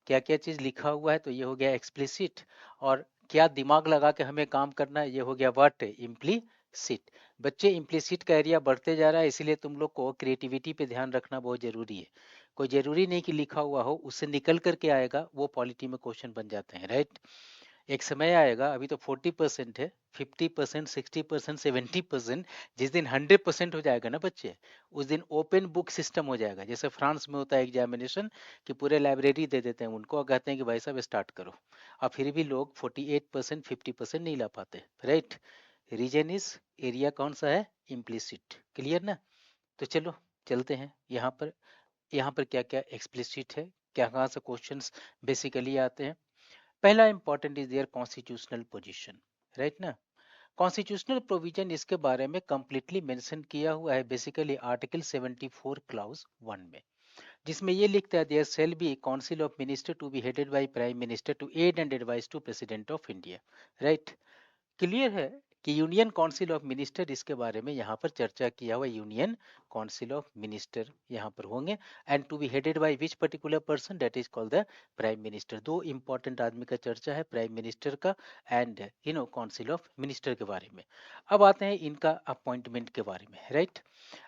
क्या क्या चीज लिखा हुआ है, तो ये हो गया एक्सप्लिसिट, और क्या दिमाग लगा के हमें काम करना है, ये हो गया व्हाट, इम्प्लीसिट। बच्चे इम्प्लीसिट का एरिया बढ़ते जा रहा है, इसीलिए तुम लोग को क्रिएटिविटी पे ध्यान रखना बहुत जरूरी है। कोई जरूरी नहीं कि लिखा हुआ हो, उससे निकल करके आएगा वो पॉलिटी में क्वेश्चन बन जाते हैं, राइट। एक समय आएगा, अभी तो 40% है, 50%, 60%, 70%, जिस दिन 100% हो जाएगा ना बच्चे, उस दिन ओपन बुक सिस्टम हो जाएगा, जैसे फ्रांस में होता है एग्जामिनेशन, कि पूरे लाइब्रेरी दे देते हैं उनको और कहते हैं कि भाई साहब स्टार्ट करो, और फिर भी लोग 48%, 50% नहीं ला पाते, राइट। रीजन इज एरिया कौन सा है, इम्प्लिसिट, क्लियर ना। तो चलो चलते हैं यहाँ पर, यहाँ पर क्या क्या एक्सप्लिसिट है, क्या कहाँ से क्वेश्चंस बेसिकली आते हैं। पहला important is there constitutional position, right ना। कॉन्स्टिट्यूशनल प्रोविजन इसके बारे में कंप्लीटली मेंशन किया हुआ है बेसिकली आर्टिकल 74 क्लाउज 1 में, जिसमें ये लिखता है there shall be council of minister to be headed by prime minister to aid and advice to president of India, right. Clear है कि यूनियन काउंसिल ऑफ मिनिस्टर, इसके बारे में यहाँ पर चर्चा किया हुआ, यूनियन काउंसिल ऑफ मिनिस्टर यहाँ पर होंगे, and to be headed by which particular person, that is called the prime minister. दो इंपॉर्टेंट आदमी का चर्चा है, प्राइम मिनिस्टर का एंड काउंसिल ऑफ मिनिस्टर के बारे में। अब आते हैं इनका अपॉइंटमेंट के बारे में, राइट।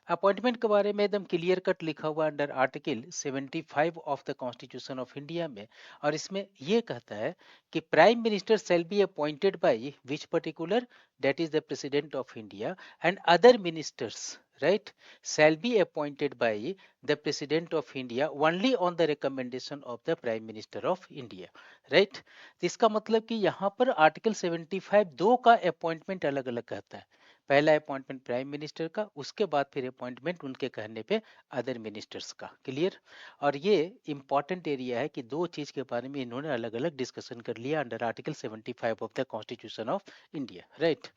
अपॉइंटमेंट के बारे में एकदम क्लियर कट लिखा हुआ under article 75 of the constitution of India में, और इसमें ये कहता है कि prime minister shall be appointed by which particular, that is the president of India, and other ministers, right, shall be appointed by the president of India only on the recommendation of the prime minister of India, right। तो इसका मतलब कि यहाँ पर आर्टिकल 75 दो का अपॉइंटमेंट अलग अलग कहता है। पहला अपॉइंटमेंट प्राइम मिनिस्टर का, उसके बाद फिर अपॉइंटमेंट उनके कहने पे अदर मिनिस्टर्स का। क्लियर। और ये इंपॉर्टेंट एरिया है कि दो चीज के बारे में इन्होंने अलग अलग डिस्कशन कर लिया under article 75 of the constitution of India, right.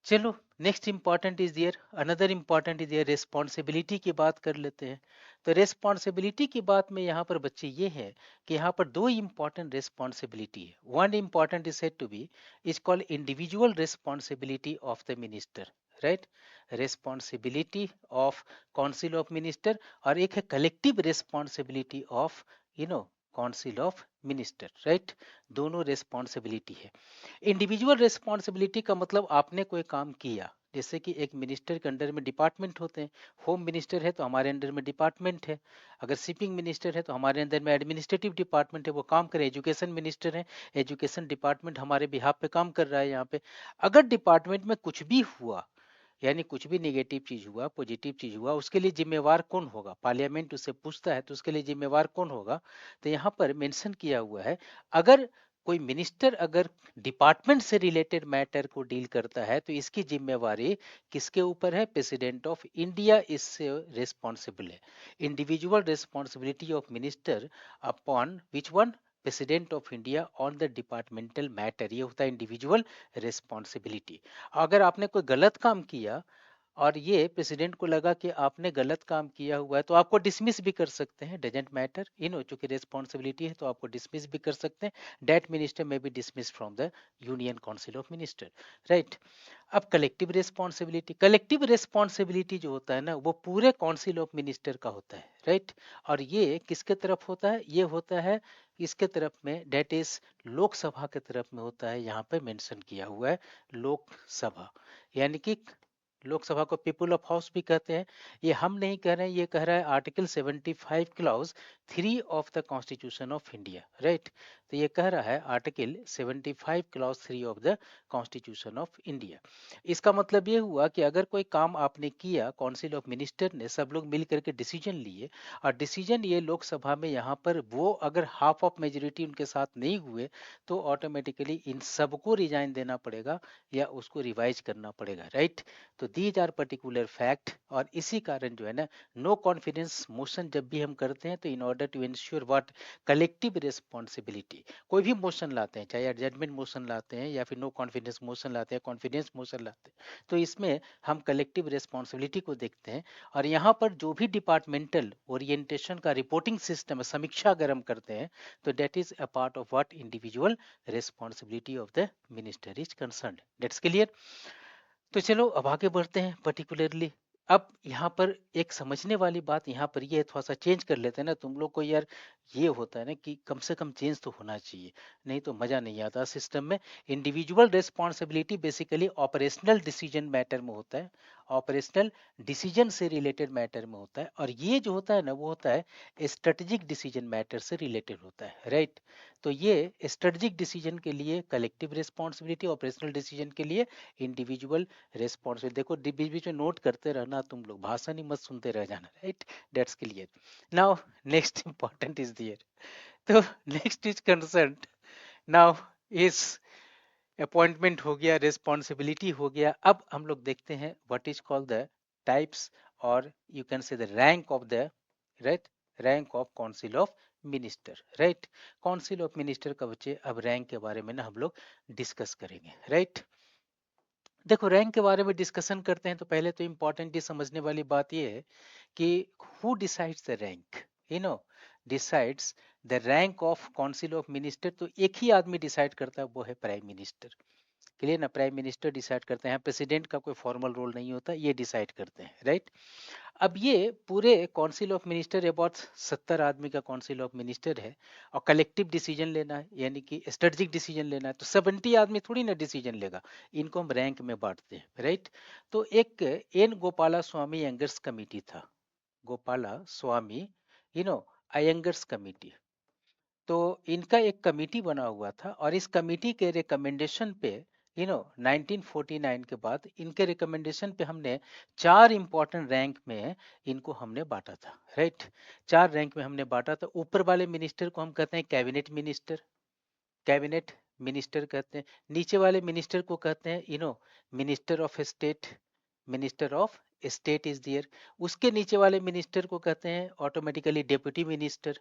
चलो next important is there, another important is there responsibility की बात कर लेते हैं। तो रेस्पॉन्सिबिलिटी की बात में यहाँ पर बच्चे ये है कि यहाँ पर दो इंपॉर्टेंट रेस्पॉन्सिबिलिटी है। One important is said to be is called individual responsibility of the minister, right, responsibility of council of minister, और एक है collective responsibility of council of minister, right. दोनों रेस्पॉन्सिबिलिटी है। इंडिविजुअल रिस्पॉन्सिबिलिटी का मतलब आपने कोई काम किया, जैसे कि एक मिनिस्टर के अंडर में डिपार्टमेंट होते हैं। होम मिनिस्टर है तो हमारे अंडर में डिपार्टमेंट है, अगर शिपिंग मिनिस्टर है तो हमारे अंदर में एडमिनिस्ट्रेटिव डिपार्टमेंट है, वो काम करे। एजुकेशन मिनिस्टर है, एजुकेशन डिपार्टमेंट हमारे बिहाफ पे काम कर रहा है यहाँ पे। अगर डिपार्टमेंट में कुछ भी हुआ, यानी कुछ भी नेगेटिव चीज हुआ, पॉजिटिव चीज हुआ, उसके लिए जिम्मेवार कौन होगा, पार्लियामेंट उससे पूछता है तो उसके लिए जिम्मेवार कौन होगा। तो यहाँ पर मेंशन किया हुआ है, अगर कोई मिनिस्टर अगर डिपार्टमेंट से रिलेटेड मैटर को डील करता है तो इसकी जिम्मेवारी किसके ऊपर है, प्रेसिडेंट ऑफ इंडिया इससे रिस्पॉन्सिबल है। Individual responsibility of minister upon which one, president of India on the departmental matter, ये होता है इंडिविजुअल रिस्पॉन्सिबिलिटी। अगर आपने कोई गलत काम किया और ये प्रेसिडेंट को लगा कि आपने गलत काम किया हुआ है तो आपको डिसमिस भी कर सकते हैं, डजेंट मैटर, चूंकि रिस्पॉन्सिबिलिटी है तो आपको डिसमिस भी कर सकते हैं। That minister may be dismiss from the union council of minister, right. अब कलेक्टिव रिस्पॉन्सिबिलिटी, कलेक्टिव रिस्पॉन्सिबिलिटी जो होता है ना वो पूरे काउंसिल ऑफ मिनिस्टर का होता है, राइट। और ये किसके तरफ होता है, ये होता है इसके तरफ में, डेट इज लोकसभा के तरफ में होता है। यहाँ पे मेंशन किया हुआ है लोकसभा, यानी कि लोकसभा को पीपल ऑफ हाउस भी कहते हैं। ये हम नहीं कह रहे हैं, ये कह रहा है article 75 clause 3 of the constitution of India, right. तो ये कह रहा है article 75 clause 3 of the constitution of India. इसका मतलब ये हुआ कि अगर कोई काम आपने किया, काउंसिल ऑफ मिनिस्टर ने सब लोग मिल करके डिसीजन लिए, और डिसीजन ये लोकसभा में यहाँ पर वो अगर हाफ ऑफ मेजोरिटी उनके साथ नहीं हुए तो ऑटोमेटिकली इन सबको रिजाइन देना पड़ेगा या उसको रिवाइज करना पड़ेगा, राइट। तो दीज आर पर्टिकुलर फैक्ट, और इसी कारण जो है ना नो कॉन्फिडेंस मोशन जब भी हम करते हैं तो in order to ensure what, collective responsibility, कोई भी मोशन लाते हैं, चाहे एडजमेंट मोशन लाते हैं या फिर नो कॉन्फिडेंस मोशन लाते हैं, कॉन्फिडेंस मोशन लाते हैं, तो इसमें हम कलेक्टिव रिस्पॉन्सिबिलिटी को देखते हैं। और यहाँ पर जो भी डिपार्टमेंटल ओरिएंटेशन का रिपोर्टिंग सिस्टम समीक्षा अगर हम करते हैं तो that is a part of what, individual responsibility of the minister is concerned. That's clear. तो चलो अब आगे बढ़ते हैं पर्टिकुलरली। अब यहाँ पर एक समझने वाली बात यहाँ पर ये थोड़ा सा चेंज कर लेते हैं ना, तुम लोग को यार ये होता है ना कि कम से कम चेंज तो होना चाहिए, नहीं तो मजा नहीं आता सिस्टम में। Individual responsibility basically operational decision matter में होता है, ऑपरेशनल डिसीजन से रिलेटेड मैटर में होता है, और ये जो होता है ना वो होता है स्ट्रेटेजिक डिसीजन मैटर से रिलेटेड होता है, राइट। तो ये स्ट्रेटेजिक डिसीजन के लिए कलेक्टिव रिस्पॉन्सिबिलिटी, ऑपरेशनल डिसीजन के लिए इंडिविजुअल रिस्पॉन्सिबल। देखो बीच बीच में नोट करते रहना, तुम लोग भाषण ही मत सुनते रह जाना, right. That's clear. Now next important is there, तो नेक्स्ट इज कंसर्न, नाउ इस अपॉइंटमेंट हो गया, रिस्पॉन्सिबिलिटी हो गया। अब हम लोग देखते हैं what is called the types, और you can say the rank of the, right, rank of council of minister, right. Council of minister का बच्चे अब रैंक के बारे में ना हम लोग डिस्कस करेंगे, राइट। देखो रैंक के बारे में डिस्कशन करते हैं तो पहले तो इंपॉर्टेंट ये समझने वाली बात ये है कि who decides the rank, you know decides the rank of council of minister. तो एक ही आदमी डिसाइड करता है, वो है प्राइम मिनिस्टर। क्लियर ना, प्राइम मिनिस्टर डिसाइड करते हैं, प्रेसिडेंट का कोई फॉर्मल रोल नहीं होता, ये डिसाइड करते हैं, राइट। अब ये पूरे काउंसिल ऑफ मिनिस्टर अबाउट 70 आदमी का काउंसिल ऑफ मिनिस्टर है, और कलेक्टिव डिसीजन लेना है, यानी कि स्ट्रेटेजिक डिसीजन लेना है, तो 70 आदमी थोड़ी ना डिसीजन लेगा, इनको हम रैंक में बांटते हैं, राइट। तो एक एन गोपाला स्वामी अयंगर्स कमेटी था, गोपाला स्वामी अयंगर्स कमेटी। तो इनका एक कमेटी बना हुआ था, और इस कमेटी के रिकमेंडेशन पे 1949 के बाद इनके रिकमेंडेशन पे हमने 4 इंपॉर्टेंट रैंक में इनको हमने बांटा था, राइट। 4 रैंक में हमने बांटा था। ऊपर वाले मिनिस्टर को हम कहते हैं कैबिनेट मिनिस्टर, कैबिनेट मिनिस्टर कहते हैं। नीचे वाले मिनिस्टर को कहते हैं minister of state, minister of state is there. उसके नीचे वाले मिनिस्टर को कहते हैं automatically deputy minister,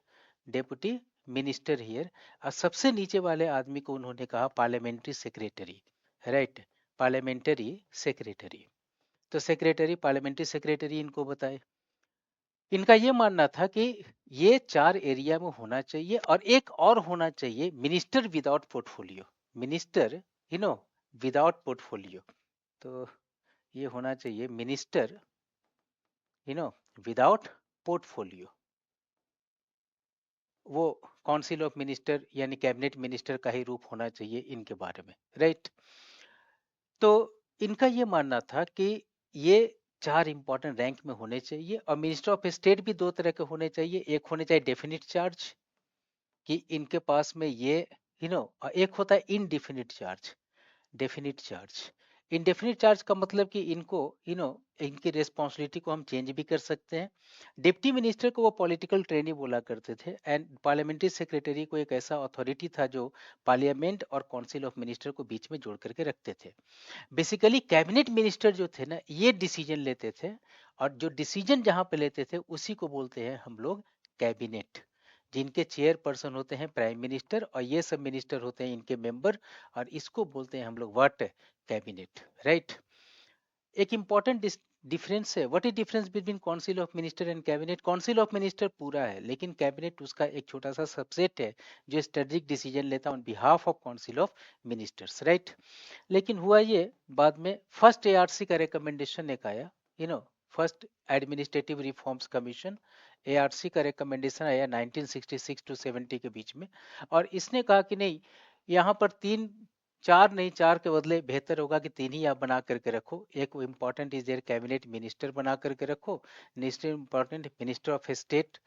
deputy minister here. और सबसे नीचे वाले आदमी को उन्होंने कहा parliamentary secretary, right, parliamentary secretary. तो सेक्रेटरी, पार्लियामेंट्री सेक्रेटरी इनको बताए। इनका ये मानना था कि ये 4 एरिया में होना चाहिए, और एक और होना चाहिए minister without portfolio, minister without portfolio. तो ये होना चाहिए मिनिस्टर विदाउट पोर्टफोलियो। वो काउंसिल ऑफ मिनिस्टर यानी कैबिनेट मिनिस्टर का ही रूप होना चाहिए इनके बारे में, राइट। तो इनका ये मानना था कि ये 4 इंपॉर्टेंट रैंक में होने चाहिए, और मिनिस्टर ऑफ स्टेट भी 2 तरह के होने चाहिए। एक होने चाहिए डेफिनिट चार्ज, कि इनके पास में ये एक होता है indefinite charge, definite charge. Indefinite charge का मतलब कि इनको इनकी रिस्पॉन्सिबिलिटी को हम चेंज भी कर सकते हैं। डिप्टी मिनिस्टर को वो पॉलिटिकल ट्रेनी बोला करते थे, एंड पार्लियामेंट्री सेक्रेटरी को एक ऐसा अथॉरिटी था जो पार्लियामेंट और काउंसिल ऑफ मिनिस्टर को बीच में जोड़ करके रखते थे। बेसिकली कैबिनेट मिनिस्टर जो थे ना, ये डिसीजन लेते थे, और जो डिसीजन जहां पे लेते थे उसी को बोलते हैं हम लोग कैबिनेट, जिनके चेयरपर्सन होते हैं प्राइम मिनिस्टर, और ये सब मिनिस्टर होते हैं इनके मेंबर, और इसको बोलते हैं हम लोग व्हाट, कैबिनेट, राइट। एक इंपॉर्टेंट डिफरेंस है, what is difference between council of minister and cabinet. Council of minister पूरा है, लेकिन कैबिनेट उसका एक छोटा सा सबसेट है जो स्ट्रेटेजिक डिसीजन लेता है on behalf of council of ministers, right. लेकिन हुआ ये, बाद में फर्स्ट एआरसी का रिकमेंडेशन एक आया, first administrative reforms commission, ARC का रिकमेंडेशन आया 1966 टू 70 के बीच में, और इसने कहा कि नहीं, यहाँ पर 3 4 नहीं, 4 के बदले बेहतर होगा कि 3 ही आप बना करके रखो। एक important is there cabinet minister बना करके रखो, next important minister of state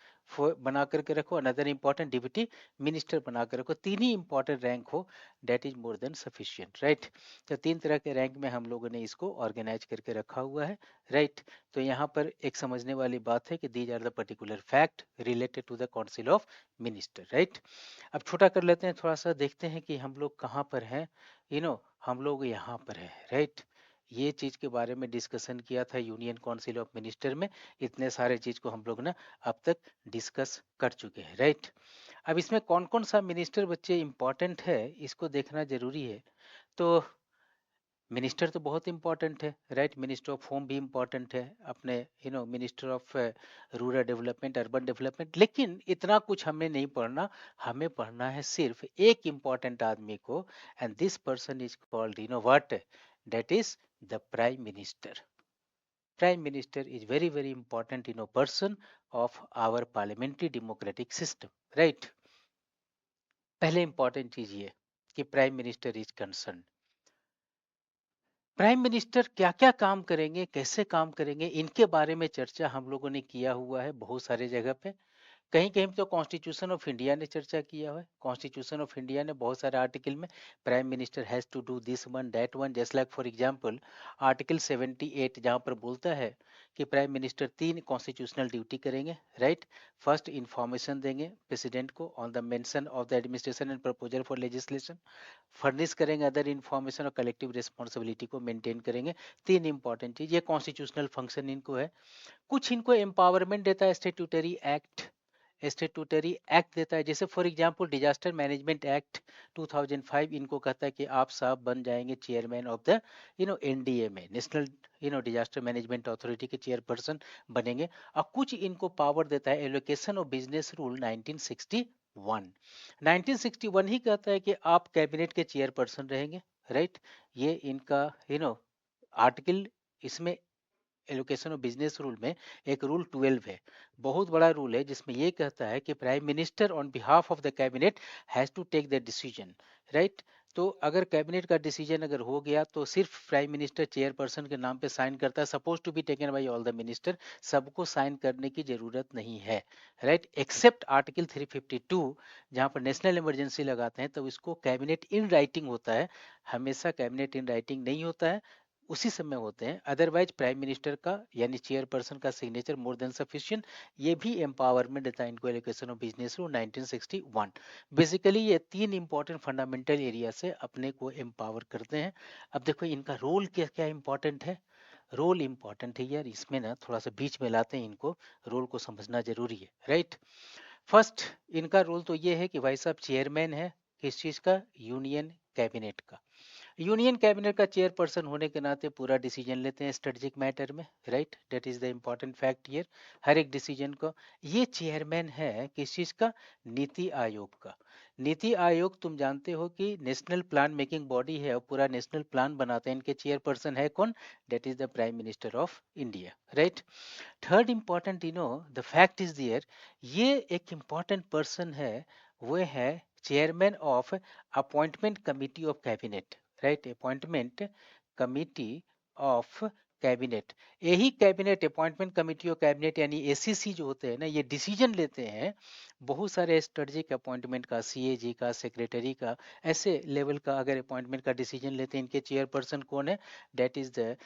बना करके रखो, अनदर इंपॉर्टेंट डिप्टी मिनिस्टर बना कर रखो। 3 ही इंपॉर्टेंट रैंक हो, that is more than sufficient, right. तो 3 तरह के रैंक में हम लोगों ने इसको ऑर्गेनाइज करके रखा हुआ है, राइट। तो यहाँ पर एक समझने वाली बात है कि these are the particular fact related to the council of minister, right. अब छोटा कर लेते हैं, थोड़ा सा देखते हैं कि हम लोग कहाँ पर हैं, हम लोग यहाँ पर हैं, राइट। ये चीज के बारे में डिस्कशन किया था यूनियन काउंसिल ऑफ मिनिस्टर में। इतने सारे चीज को हम लोग ना अब तक डिस्कस कर चुके हैं, राइट। अब इसमें कौन कौन सा मिनिस्टर बच्चे इंपॉर्टेंट है, इसको देखना जरूरी है। तो मिनिस्टर तो बहुत इंपॉर्टेंट है, राइट। मिनिस्टर ऑफ होम भी इंपॉर्टेंट है अपने, minister of rural development, urban development. लेकिन इतना कुछ हमें नहीं पढ़ना, हमें पढ़ना है सिर्फ एक इंपॉर्टेंट आदमी को, and this person is called what, that is the prime minister. Prime minister is very very important person of our parliamentary democratic system, right. पहले इंपॉर्टेंट चीज ये कि prime minister is concern. Prime minister क्या क्या काम करेंगे, कैसे काम करेंगे, इनके बारे में चर्चा हम लोगों ने किया हुआ है बहुत सारे जगह पे। कहीं कहीं तो कॉन्स्टिट्यूशन ऑफ इंडिया ने चर्चा किया हुआ है। कॉन्स्टिट्यूशन ऑफ इंडिया ने बहुत सारे आर्टिकल में prime minister has to do this one that one, just like for example article 78 जहां पर बोलता है कि प्राइम मिनिस्टर 3 कॉन्स्टिट्यूशनल ड्यूटी करेंगे, राइट। फर्स्ट, इंफॉर्मेशन देंगे प्रेसिडेंट को on the mention of the administration and proposal for legislation, furnish करेंगे अदर इंफॉर्मेशन और कलेक्टिव रिस्पॉन्सिबिलिटी को मेंटेन करेंगे। 3 इंपॉर्टेंट चीज, ये कॉन्स्टिट्यूशनल फंक्शन इनको है। कुछ इनको एम्पावरमेंट देता है स्टेट्यूटरी एक्ट, स्टेट्यूटरी एक्ट देता है। जैसे for example disaster management act 2005 इनको कहता है कि आप साहब बन जाएंगे चेयरमैन ऑफ द एनडीए में, नेशनल डिजास्टर मैनेजमेंट अथॉरिटी के चेयरपर्सन बनेंगे। और कुछ इनको पावर देता है एलोकेशन ऑफ बिजनेस रूल 1961। 1961 ही कहता है कि आप कैबिनेट के चेयरपर्सन रहेंगे, राइट। ये इनका आर्टिकल, इसमें एलोकेशन ऑफ बिजनेस रूल में एक रूल 12 है, बहुत बड़ा रूल है, जिसमें ये कहता है कि prime minister on behalf of the cabinet has to take the decision, right. तो अगर कैबिनेट का डिसीजन अगर हो गया तो सिर्फ प्राइम मिनिस्टर चेयरपर्सन के नाम पे साइन करता है, suppose to be taken by all the minister, सबको साइन करने की जरूरत नहीं है, राइट, एक्सेप्ट आर्टिकल 352, जहां पर नेशनल इमरजेंसी लगाते हैं, तो इसको कैबिनेट इन राइटिंग होता है, हमेशा कैबिनेट इन राइटिंग नहीं होता है, उसी समय होते हैं, अदरवाइज प्राइम मिनिस्टर का यानी चेयरपर्सन का सिग्नेचर मोर देन सफिशिएंट। ये भी एम्पावरमेंट देता है इनको allocation of business rule 1961। Basically ये तीन इंपॉर्टेंट फंडामेंटल एरिया से अपने को एम्पावर करते हैं। अब देखो इनका रोल क्या क्या इंपॉर्टेंट है, रोल इंपॉर्टेंट है यार, इसमें ना थोड़ा सा बीच में लाते हैं इनको, रोल को समझना जरूरी है, राइट। फर्स्ट इनका रोल तो ये है कि भाई साहब चेयरमैन है किस चीज का, यूनियन कैबिनेट का, यूनियन कैबिनेट का चेयरपर्सन होने के नाते पूरा डिसीजन लेते हैं स्ट्रेटेजिक मैटर में, right, that is the important fact here, हर एक डिसीजन को। ये चेयरमैन है किस चीज का, नीति आयोग का। नीति आयोग तुम जानते हो कि नेशनल प्लान मेकिंग बॉडी है और पूरा नेशनल प्लान बनाते हैं, इनके चेयरपर्सन है कौन, that is the prime minister of India, right. Third important the fact is there, ये एक इंपॉर्टेंट पर्सन है, वो है chairman of appointment committee of cabinet, right, appointment committee of cabinet. यही cabinet appointment committee of cabinet यानी एसीसी जो होते हैं ना, ये डिसीजन लेते हैं बहुत सारे स्ट्रेटेजिक अपॉइंटमेंट का, सीएजी का, सेक्रेटरी का, ऐसे लेवल का अगर अपॉइंटमेंट का डिसीजन लेते हैं, इनके चेयरपर्सन कौन है, that is the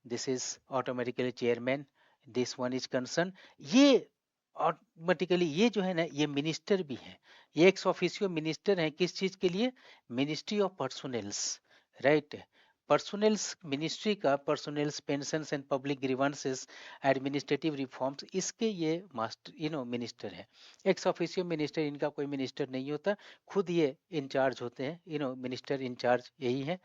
this is automatically chairman, this one is concern. ये ऑटोमेटिकली ये जो है ना, ये मिनिस्टर भी हैं, ये एक्स ऑफिशियो मिनिस्टर हैं किस चीज के लिए, ministry of personnels, right, personnels ministry का, personnels pensions and public grievances administrative reforms, इसके ये मास्टर मिनिस्टर है, एक्स ऑफिशियो मिनिस्टर, इनका कोई मिनिस्टर नहीं होता, खुद ये इंचार्ज होते हैं, मिनिस्टर इंचार्ज यही है।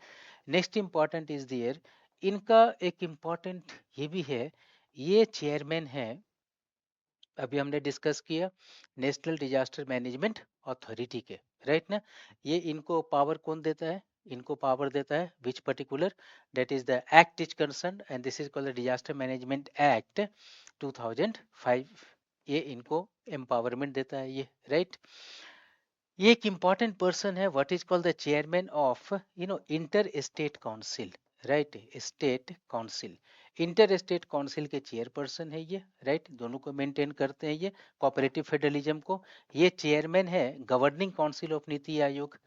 नेक्स्ट इंपॉर्टेंट इज दियर, इनका एक इम्पॉर्टेंट ये भी है, ये चेयरमैन है, अभी हमने डिस्कस किया नेशनल डिजास्टर मैनेजमेंट अथॉरिटी के, राइट ना, ये इनको पावर कौन देता है, इनको पावर देता है which particular, that is the act is concern and this is called the disaster management act 2005, ये इनको एम्पावरमेंट देता है ये, राइट। ये एक इंपॉर्टेंट पर्सन है, what is called the chairman of inter state council, right, state council, inter state council के चेयरपर्सन है ये, राइट, दोनों को मेंटेन करते हैं ये कोऑपरेटिव फेडरलिज्म को। ये चेयरमैन है governing council of NITI Aayog,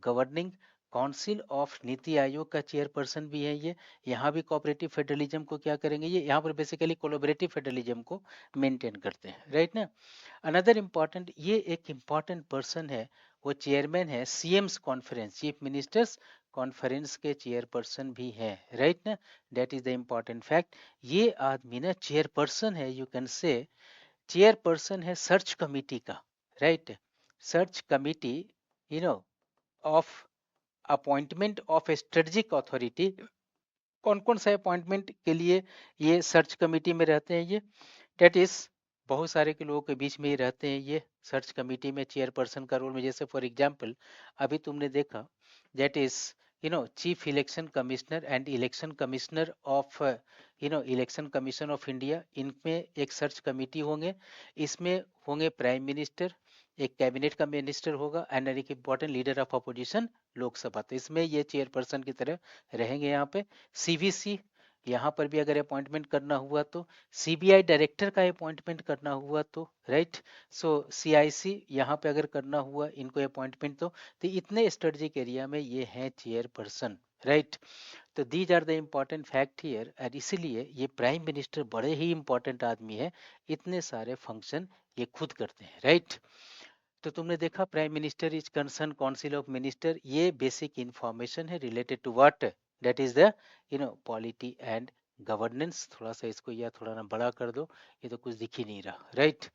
governing council of NITI Aayog का चेयरपर्सन भी है ये, यहाँ भी कोऑपरेटिव फेडरलिज्म को क्या करेंगे, ये यहाँ पर बेसिकली कोलैबोरेटिव फेडरलिज्म को मेंटेन करते हैं, राइट ना। अनदर इम्पॉर्टेंट, ये एक इम्पॉर्टेंट पर्सन है, वो चेयरमैन है CM's conference, chief ministers conference के चेयरपर्सन भी है, राइट ना, that is the important fact. ये आदमी ना चेयरपर्सन है, यू कैन से चेयरपर्सन है सर्च कमिटी का, right, search committee of appointment of strategic authority. कौन कौन सा अपॉइंटमेंट के लिए ये सर्च कमिटी में रहते हैं ये, डेट इज बहुत सारे के लोगों के बीच में ही रहते हैं ये सर्च कमिटी में चेयरपर्सन का रोल में, जैसे फॉर एग्जांपल अभी तुमने देखा that is chief election commissioner and election commissioner of election commission of India, इनमें एक सर्च कमिटी होंगे, इसमें होंगे प्राइम मिनिस्टर, एक कैबिनेट का मिनिस्टर होगा एंड एक important leader of opposition Lok Sabha, तो इसमें ये चेयरपर्सन की तरह रहेंगे यहाँ पे। सीवीसी, यहाँ पर भी अगर अपॉइंटमेंट करना हुआ तो, सीबीआई डायरेक्टर का अपॉइंटमेंट करना हुआ तो, राइट, सो सीआईसी यहाँ पे अगर करना हुआ इनको अपॉइंटमेंट तो इतने स्ट्रेटेजिक एरिया में ये हैं चेयरपर्सन, राइट। तो these are the important fact here, और इसीलिए ये प्राइम मिनिस्टर बड़े ही इंपॉर्टेंट आदमी है, इतने सारे फंक्शन ये खुद करते हैं, राइट। तो तुमने देखा prime minister is concern council of minister, ये बेसिक इंफॉर्मेशन है related to what, that is the polity and governance. थोड़ा सा इसको या थोड़ा ना बड़ा कर दो, ये तो कुछ दिख ही नहीं रहा, राइट।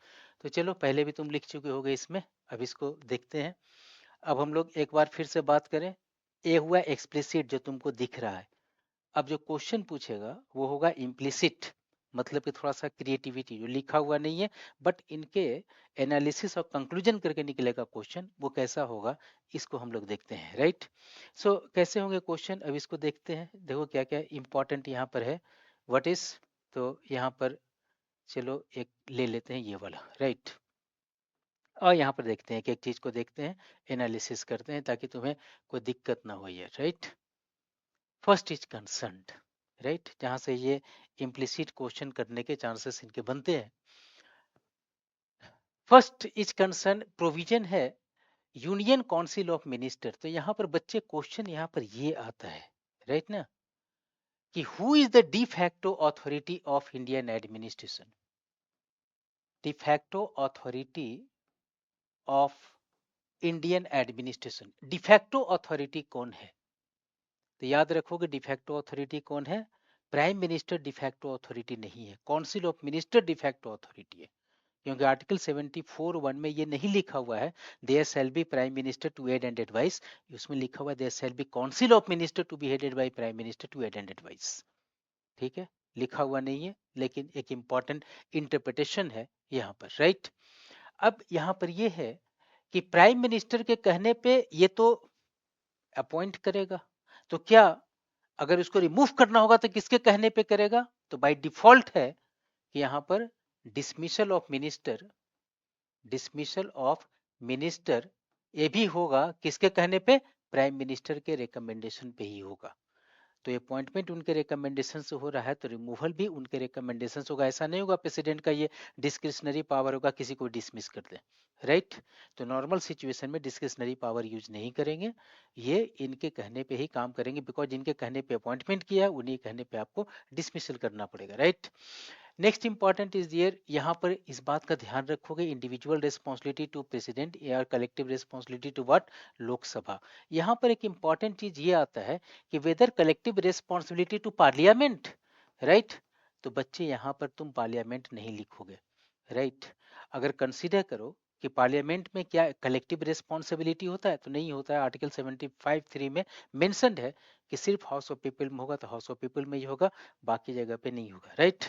तो चलो पहले भी तुम लिख चुके होगे इसमें, अब इसको देखते हैं। अब हम लोग एक बार फिर से बात करें, ये हुआ एक्सप्लिसिट जो तुमको दिख रहा है, अब जो क्वेश्चन पूछेगा वो होगा इम्प्लिसिट, मतलब कि थोड़ा सा क्रिएटिविटी, जो लिखा हुआ नहीं है बट इनके एनालिसिस और कंक्लूजन करके निकलेगा क्वेश्चन, वो कैसा होगा इसको हम लोग देखते हैं, राइट। सो कैसे होंगे क्वेश्चन, अब इसको देखते हैं। देखो क्या क्या इंपॉर्टेंट यहाँ पर है, व्हाट इज, तो यहाँ पर चलो एक ले लेते हैं ये वाला, राइट। और यहाँ पर देखते हैं कि एक चीज को देखते हैं, एनालिसिस करते हैं ताकि तुम्हें कोई दिक्कत ना हो, ये right. First is concerned, right, जहां से ये इम्प्लिसिट क्वेश्चन करने के चांसेस इनके बनते हैं। फर्स्ट इज कंसर्न प्रोविजन है यूनियन काउंसिल ऑफ मिनिस्टर, तो यहाँ पर बच्चे क्वेश्चन यहाँ पर ये आता है, राइट ना, कि who is the de facto authority of Indian administration, de facto authority of Indian administration, de facto authority कौन है, तो याद रखोगे डिफैक्टो अथॉरिटी कौन है, प्राइम मिनिस्टर डिफैक्टो अथॉरिटी नहीं है, council of minister de facto authority है, क्योंकि आर्टिकल 74(1) में ये नहीं लिखा हुआ है there shall be prime minister to aid and advice, उसमें लिखा हुआ है there shall be council of minister to be headed by prime minister to aid and advice, ठीक है, लिखा हुआ नहीं है लेकिन एक इंपॉर्टेंट इंटरप्रिटेशन है यहाँ पर, राइट। अब यहाँ पर ये है कि प्राइम मिनिस्टर के कहने पे ये तो अपॉइंट करेगा, तो क्या अगर उसको रिमूव करना होगा तो किसके कहने पे करेगा, तो बाय डिफॉल्ट है कि यहाँ पर dismissal of minister, dismissal of minister ये भी होगा किसके कहने पे, प्राइम मिनिस्टर के रिकमेंडेशन पे ही होगा। तो अपॉइंटमेंट उनके रिकमेंडेशन से हो रहा है तो रिमूवल भी उनके रिकमेंडेशन से होगा, ऐसा नहीं होगा प्रेसिडेंट का ये डिस्क्रिशनरी पावर होगा किसी को डिसमिस कर दे, राइट। तो नॉर्मल सिचुएशन में डिस्क्रिशनरी पावर यूज नहीं करेंगे, ये इनके कहने पे ही काम करेंगे, बिकॉज जिनके कहने पे अपॉइंटमेंट किया उन्हीं कहने पे आपको डिसमिसल करना पड़ेगा, right. Next important is there, यहाँ पर इस बात का ध्यान रखोगे इंडिविजुअल रिस्पॉन्सिबिलिटी टू प्रेसिडेंट या collective responsibility to what, Lok Sabha. यहाँ पर एक इंपॉर्टेंट चीज ये आता है कि whether collective responsibility to parliament, right, तो बच्चे यहाँ पर तुम पार्लियामेंट नहीं लिखोगे, राइट। अगर कंसीडर करो कि पार्लियामेंट में क्या कलेक्टिव रिस्पॉन्सिबिलिटी होता है, तो नहीं होता है, आर्टिकल 75(3) में मेंशन्ड है कि सिर्फ हाउस ऑफ पीपल में होगा, तो हाउस ऑफ पीपल में ही होगा, बाकी जगह पे नहीं होगा, right.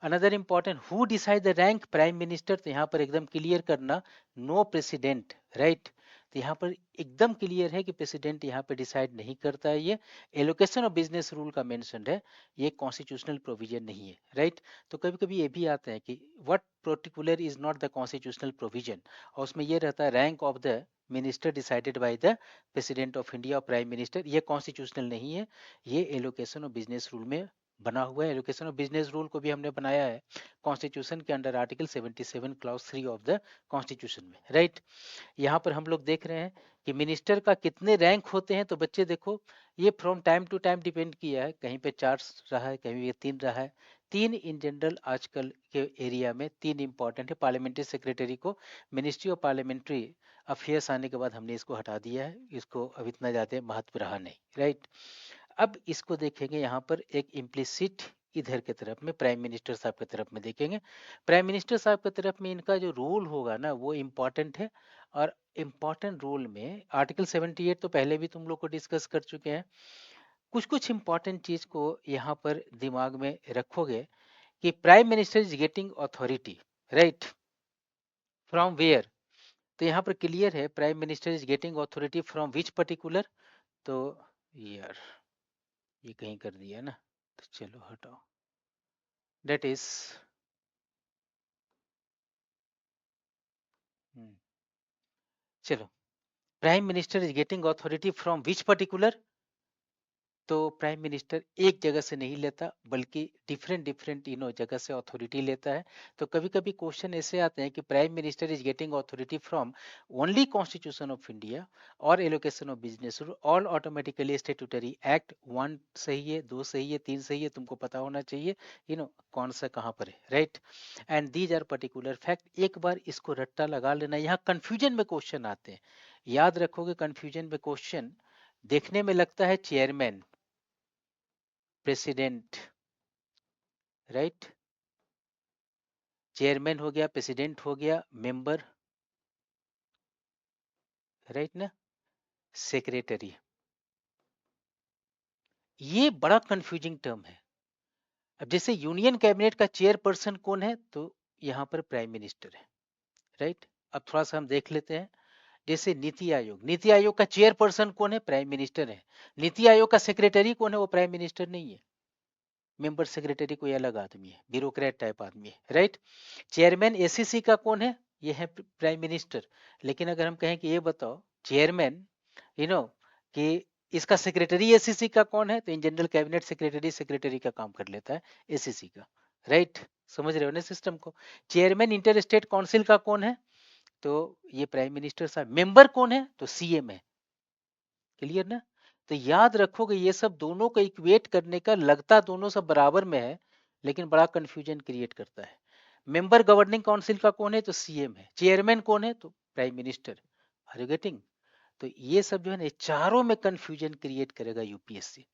Another important, who decide the rank prime minister, तो यहाँ पर एकदम क्लियर करना, नो प्रेसिडेंट, राइट। तो यहाँ पर एकदम क्लियर है कि प्रेसिडेंट यहाँ पे डिसाइड नहीं करता है, ये एलोकेशन ऑफ बिजनेस रूल का मेंशन्ड है, ये कॉन्स्टिट्यूशनल प्रोविजन नहीं है, राइट। तो कभी कभी ये भी आता है कि what particular is not the constitutional provision, और उसमें ये रहता है rank of the minister decided by the president of India और प्राइम मिनिस्टर, ये कॉन्स्टिट्यूशनल नहीं है, ये एलोकेशन ऑफ बिजनेस रूल में बना हुआ है। एलोकेशन ऑफ बिजनेस रूल को भी हमने बनाया है कॉन्स्टिट्यूशन के under article 77 clause 3 of the constitution में, राइट। यहाँ पर हम लोग देख रहे हैं कि मिनिस्टर का कितने रैंक होते हैं, तो बच्चे देखो ये from time to time depend किया है, कहीं पे 4 रहा है, कहीं पे 3 रहा है, 3 इन जनरल आजकल के एरिया में 3 इंपॉर्टेंट है। पार्लियामेंट्री सेक्रेटरी को मिनिस्ट्री ऑफ पार्लियामेंट्री अफेयर्स आने के बाद हमने इसको हटा दिया है, इसको अब इतना ज्यादा महत्व रहा नहीं, राइट। अब इसको देखेंगे यहाँ पर एक इम्प्लिसिट, इधर के तरफ में प्राइम मिनिस्टर साहब की तरफ में देखेंगे, प्राइम मिनिस्टर साहब की तरफ में इनका जो रोल होगा ना वो इम्पोर्टेंट है, और इम्पोर्टेंट रोल में आर्टिकल 78 तो पहले भी तुम लोग को डिस्कस कर चुके हैं, कुछ कुछ इंपॉर्टेंट चीज को यहाँ पर दिमाग में रखोगे कि prime minister is getting authority, right, from where, तो यहाँ पर क्लियर है prime minister is getting authority from which particular, तो यार ये कहीं कर दिया ना, तो चलो हटाओ, that is चलो, prime minister is getting authority from which particular, तो प्राइम मिनिस्टर एक जगह से नहीं लेता बल्कि डिफरेंट डिफरेंट जगह से अथॉरिटी लेता है। तो कभी कभी क्वेश्चन ऐसे आते हैं कि prime minister is getting authority from only constitution of India और allocation of business rule all automatically statutory act, 1 सही है, 2 सही है, 3 सही है, तुमको पता होना चाहिए कौन सा कहाँ पर है, right. And these are particular fact, एक बार इसको रट्टा लगा लेना, यहाँ कंफ्यूजन में क्वेश्चन आते हैं, याद रखोगे कंफ्यूजन में क्वेश्चन देखने में लगता है चेयरमैन, प्रेसिडेंट, राइट, चेयरमैन हो गया, प्रेसिडेंट हो गया, मेंबर, राइट ना, सेक्रेटरी, ये बड़ा कंफ्यूजिंग टर्म है। अब जैसे यूनियन कैबिनेट का चेयरपर्सन कौन है, तो यहाँ पर प्राइम मिनिस्टर है, राइट। अब थोड़ा सा हम देख लेते हैं, जैसे नीति आयोग का चेयरपर्सन कौन है, प्राइम मिनिस्टर है। नीति आयोग का सेक्रेटरी कौन है, वो प्राइम मिनिस्टर नहीं है, मेंबर सेक्रेटरी कोई अलग आदमी है, ब्यूरोक्रेट टाइप आदमी है, राइट। चेयरमैन एसीसी का कौन है, ये है प्राइम मिनिस्टर। लेकिन अगर हम कहें कि ये बताओ चेयरमैन, यू नो कि इसका सेक्रेटरी एसीसी का कौन है, तो इन जनरल कैबिनेट सेक्रेटरी का काम कर लेता है एसीसी का, राइट। समझ रहे हो ना सिस्टम को। चेयरमैन इंटर स्टेट काउंसिल का कौन है, तो ये प्राइम मिनिस्टर साहब। मेंबर कौन है, तो सीएम है। क्लियर ना। तो याद रखोगे ये सब दोनों को इक्वेट करने का, लगता दोनों सब बराबर में है, लेकिन बड़ा कंफ्यूजन क्रिएट करता है। मेंबर गवर्निंग काउंसिल का कौन है, तो सीएम है। चेयरमैन कौन है, तो prime minister. Are you getting. तो ये सब जो है ना, चारों में कंफ्यूजन क्रिएट करेगा यूपीएससी।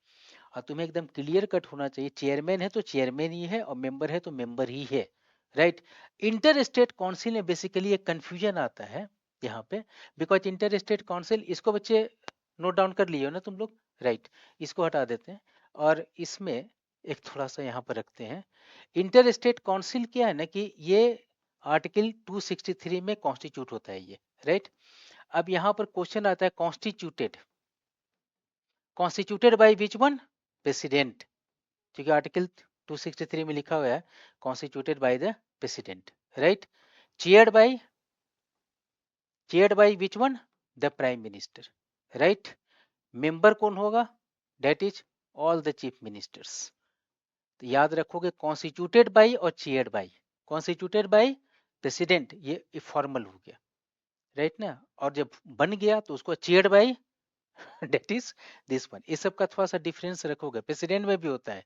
और तुम्हें एकदम क्लियर कट होना चाहिए, चेयरमैन है तो चेयरमैन ही है, और मेंबर है तो मेंबर ही है, राइट। इंटर स्टेट काउंसिल में बेसिकली एक कंफ्यूजन आता है यहाँ पे, बिकॉज इंटर स्टेट काउंसिल, इसको बच्चे नोट डाउन कर लिए हो ना तुम लोग, राइट। इसको हटा देते हैं और इसमें एक थोड़ा सा यहाँ पर रखते हैं। इंटर स्टेट काउंसिल क्या है ना, कि ये आर्टिकल 263 में कॉन्स्टिट्यूट होता है ये, राइट। अब यहाँ पर क्वेश्चन आता है, constituted by which one, president. क्योंकि आर्टिकल 263 में लिखा हुआ है constituted by the president, right. Chaired by which one, the prime minister, right. Member कौन होगा, that is all the chief ministers. तो याद रखोगे कॉन्स्टिट्यूटेड बाय और chaired by. Constituted by president, ये फॉर्मल हो गया, राइट ना। और जब बन गया तो उसको chaired by that is this one. इस सब का थोड़ा सा डिफरेंस रखोगे। प्रेसिडेंट में भी होता है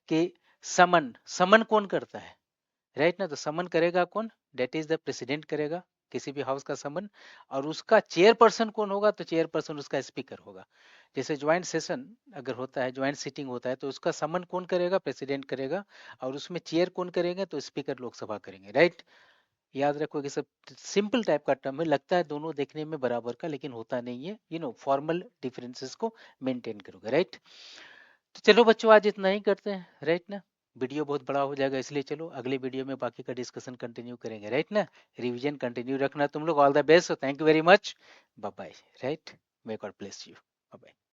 कि समन समन कौन करता है, राइट ना। तो समन करेगा कौन, डेट इज द प्रेसिडेंट करेगा किसी भी हाउस का समन। और उसका चेयरपर्सन कौन होगा, तो चेयरपर्सन उसका स्पीकर होगा। जैसे ज्वाइंट सेशन अगर होता है, ज्वाइंट सीटिंग होता है, तो उसका समन कौन करेगा, प्रेसिडेंट करेगा। और उसमें चेयर कौन करेंगे, तो स्पीकर लोकसभा करेंगे, राइट। याद रखो कि सब सिंपल टाइप का टर्म है, लगता है दोनों देखने में बराबर का, लेकिन होता नहीं है। फॉर्मल डिफरेंसेस को मेंटेन करोगे, राइट। तो चलो बच्चों, आज इतना ही करते हैं, राइट ना। वीडियो बहुत बड़ा हो जाएगा, इसलिए चलो अगले वीडियो में बाकी का डिस्कशन कंटिन्यू करेंगे, राइट ना। रिवीजन कंटिन्यू रखना तुम लोग। All the best, thank you very much, bye bye, right. May God bless you, bye bye.